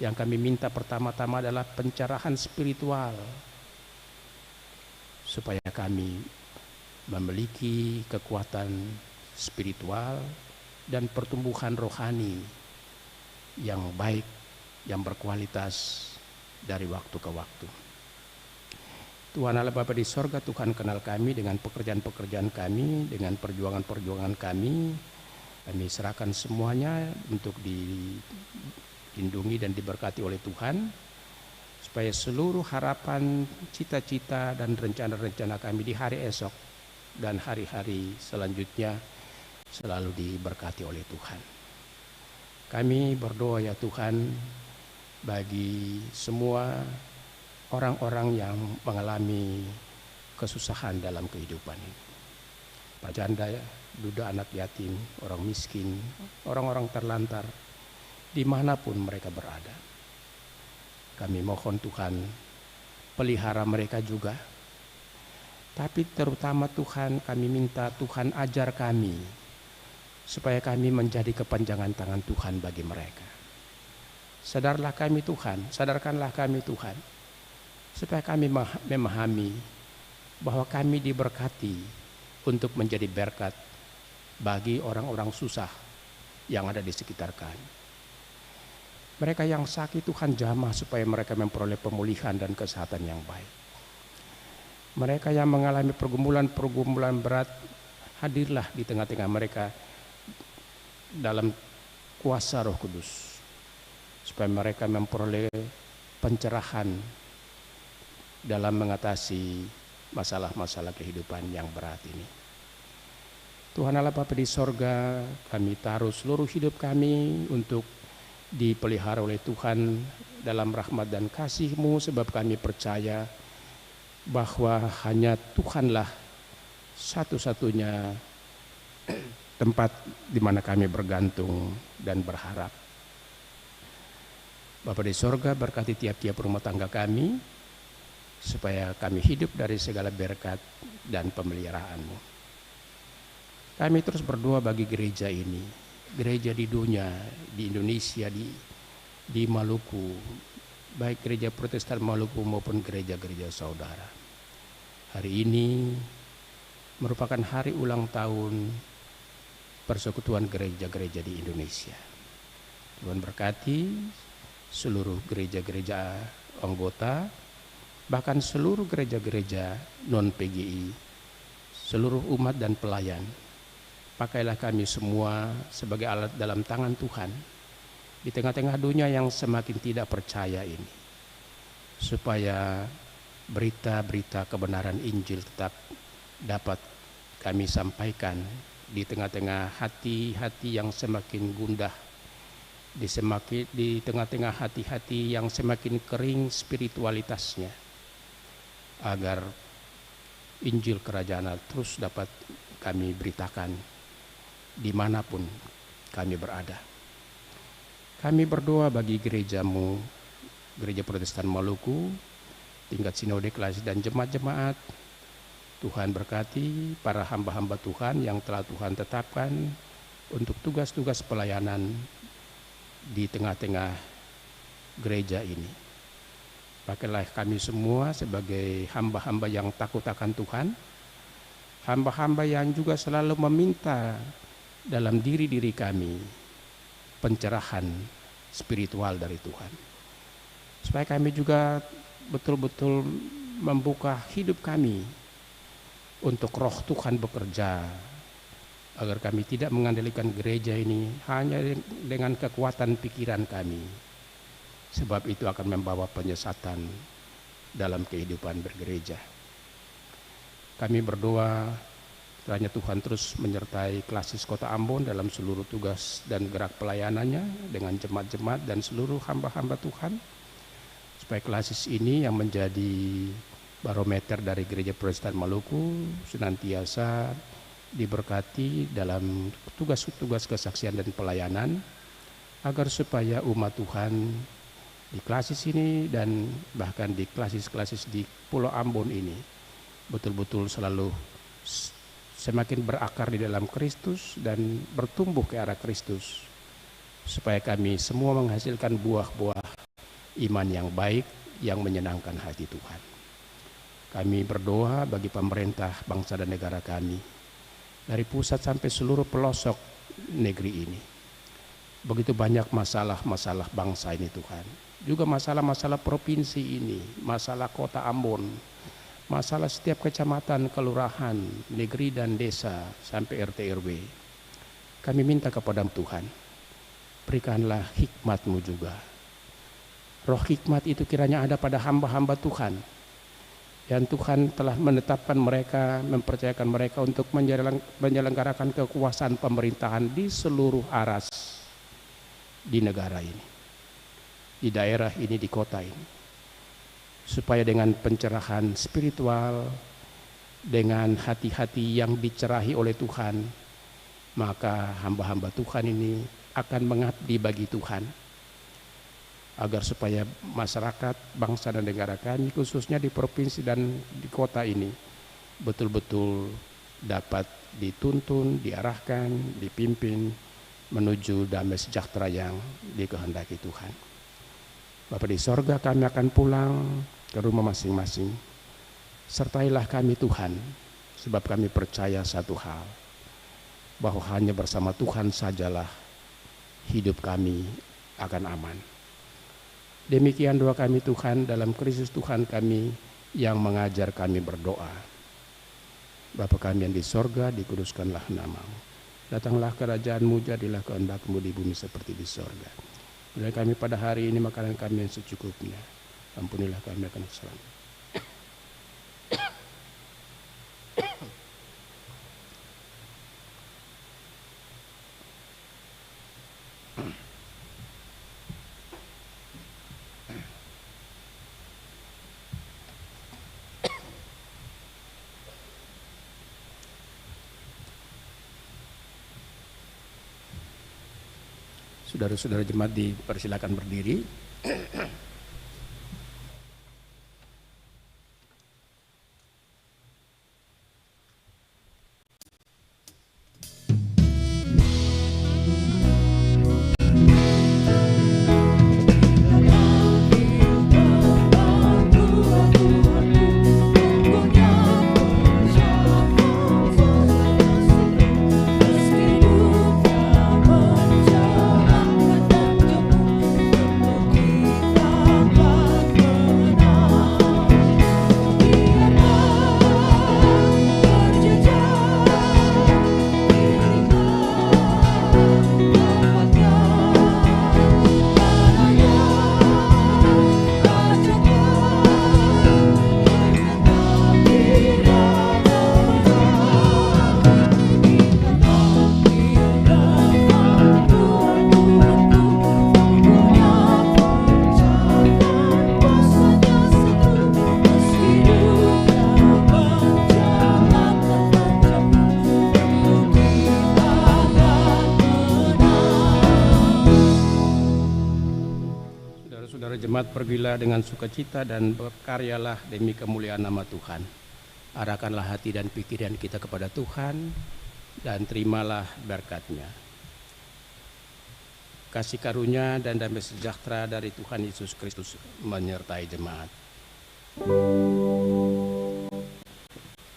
Yang kami minta pertama-tama adalah pencerahan spiritual, supaya kami memiliki kekuatan spiritual dan pertumbuhan rohani yang baik, yang berkualitas dari waktu ke waktu. Tuhan Allah Bapa di sorga, Tuhan kenal kami dengan pekerjaan-pekerjaan kami, dengan perjuangan-perjuangan kami. Kami serahkan semuanya untuk dilindungi dan diberkati oleh Tuhan, supaya seluruh harapan, cita-cita dan rencana-rencana kami di hari esok dan hari-hari selanjutnya selalu diberkati oleh Tuhan. Kami berdoa ya Tuhan, bagi semua orang-orang yang mengalami kesusahan dalam kehidupan ini. Janda, duda, anak yatim, orang miskin, orang-orang terlantar, dimanapun mereka berada. Kami mohon Tuhan, pelihara mereka juga. Tapi terutama Tuhan, kami minta Tuhan ajar kami, supaya kami menjadi kepanjangan tangan Tuhan bagi mereka. Sadarkanlah kami Tuhan, supaya kami memahami bahwa kami diberkati untuk menjadi berkat bagi orang-orang susah yang ada di sekitar kami. Mereka yang sakit Tuhan jamah supaya mereka memperoleh pemulihan dan kesehatan yang baik. Mereka yang mengalami pergumulan berat, hadirlah di tengah-tengah mereka dalam kuasa Roh Kudus, supaya mereka memperoleh pencerahan dalam mengatasi masalah-masalah kehidupan yang berat ini. Tuhan Allah Bapa di sorga, kami taruh seluruh hidup kami untuk dipelihara oleh Tuhan dalam rahmat dan kasih-Mu, sebab kami percaya bahwa hanya Tuhanlah satu-satunya tempat di mana kami bergantung dan berharap. Bapa di sorga, berkati tiap-tiap rumah tangga kami, supaya kami hidup dari segala berkat dan pemeliharaan-Mu. Kami terus berdoa bagi gereja ini, gereja di dunia, di Indonesia, di Maluku, baik gereja Protestan Maluku maupun gereja-gereja saudara. Hari ini merupakan hari ulang tahun Persekutuan Gereja-Gereja di Indonesia. Tuhan berkati seluruh gereja-gereja anggota, bahkan seluruh gereja-gereja non-PGI, seluruh umat dan pelayan. Pakailah kami semua sebagai alat dalam tangan Tuhan di tengah-tengah dunia yang semakin tidak percaya ini, supaya berita-berita kebenaran Injil tetap dapat kami sampaikan di tengah-tengah hati-hati yang semakin gundah, di tengah-tengah hati-hati yang semakin kering spiritualitasnya, agar Injil Kerajaan terus dapat kami beritakan dimanapun kami berada. Kami berdoa bagi gereja-Mu Gereja Protestan Maluku, tingkat sinode klasis dan jemaat-jemaat. Tuhan berkati para hamba-hamba Tuhan yang telah Tuhan tetapkan untuk tugas-tugas pelayanan di tengah-tengah gereja ini. Pakailah kami semua sebagai hamba-hamba yang takut akan Tuhan, hamba-hamba yang juga selalu meminta dalam diri-diri kami pencerahan spiritual dari Tuhan. Supaya kami juga betul-betul membuka hidup kami untuk roh Tuhan bekerja, agar kami tidak mengandalkan gereja ini hanya dengan kekuatan pikiran kami, sebab itu akan membawa penyesatan dalam kehidupan bergereja. Kami berdoa kiranya Tuhan terus menyertai Klasis Kota Ambon dalam seluruh tugas dan gerak pelayanannya dengan jemaat-jemaat dan seluruh hamba-hamba Tuhan, supaya Klasis ini yang menjadi barometer dari Gereja Protestan Maluku senantiasa diberkati dalam tugas-tugas kesaksian dan pelayanan, agar supaya umat Tuhan di Klasis ini dan bahkan di klasis-klasis di Pulau Ambon ini betul-betul selalu semakin berakar di dalam Kristus dan bertumbuh ke arah Kristus, supaya kami semua menghasilkan buah-buah iman yang baik yang menyenangkan hati Tuhan. Kami berdoa bagi pemerintah bangsa dan negara kami, dari pusat sampai seluruh pelosok negeri ini. Begitu banyak masalah-masalah bangsa ini Tuhan, juga masalah-masalah provinsi ini, masalah kota Ambon, masalah setiap kecamatan, kelurahan, negeri dan desa sampai RT RW. Kami minta kepada Tuhan, berikanlah hikmat-Mu juga. Roh hikmat itu kiranya ada pada hamba-hamba Tuhan, dan Tuhan telah menetapkan mereka, mempercayakan mereka untuk menyelenggarakan kekuasaan pemerintahan di seluruh aras di negara ini, di daerah ini, di kota ini, supaya dengan pencerahan spiritual, dengan hati-hati yang dicerahi oleh Tuhan, maka hamba-hamba Tuhan ini akan mengabdi bagi Tuhan, agar supaya masyarakat, bangsa dan negara kami khususnya di provinsi dan di kota ini betul-betul dapat dituntun, diarahkan, dipimpin menuju damai sejahtera yang dikehendaki Tuhan. Bapa di sorga, kami akan pulang ke rumah masing-masing. Sertailah kami Tuhan, sebab kami percaya satu hal, bahwa hanya bersama Tuhan sajalah hidup kami akan aman. Demikian doa kami Tuhan dalam Kristus Tuhan kami yang mengajar kami berdoa. Bapa kami yang di sorga, dikuduskanlah nama-Mu. Datanglah kerajaan-Mu, jadilah kehendak-Mu di bumi seperti di sorga. Berikan kami pada hari ini makanan kami yang secukupnya. Ampunilah kami akan kesalahan. Saudara-saudara jemaat dipersilakan berdiri. Kita jemaat pergilah dengan sukacita dan berkaryalah demi kemuliaan nama Tuhan. Arahkanlah hati dan pikiran kita kepada Tuhan dan terimalah berkat-Nya. Kasih karunia dan damai sejahtera dari Tuhan Yesus Kristus menyertai jemaat.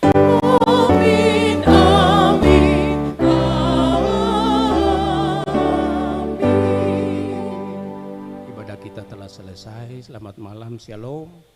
Amin, amin, amin. Ibadah kita telah selesai. Selamat malam, shalom.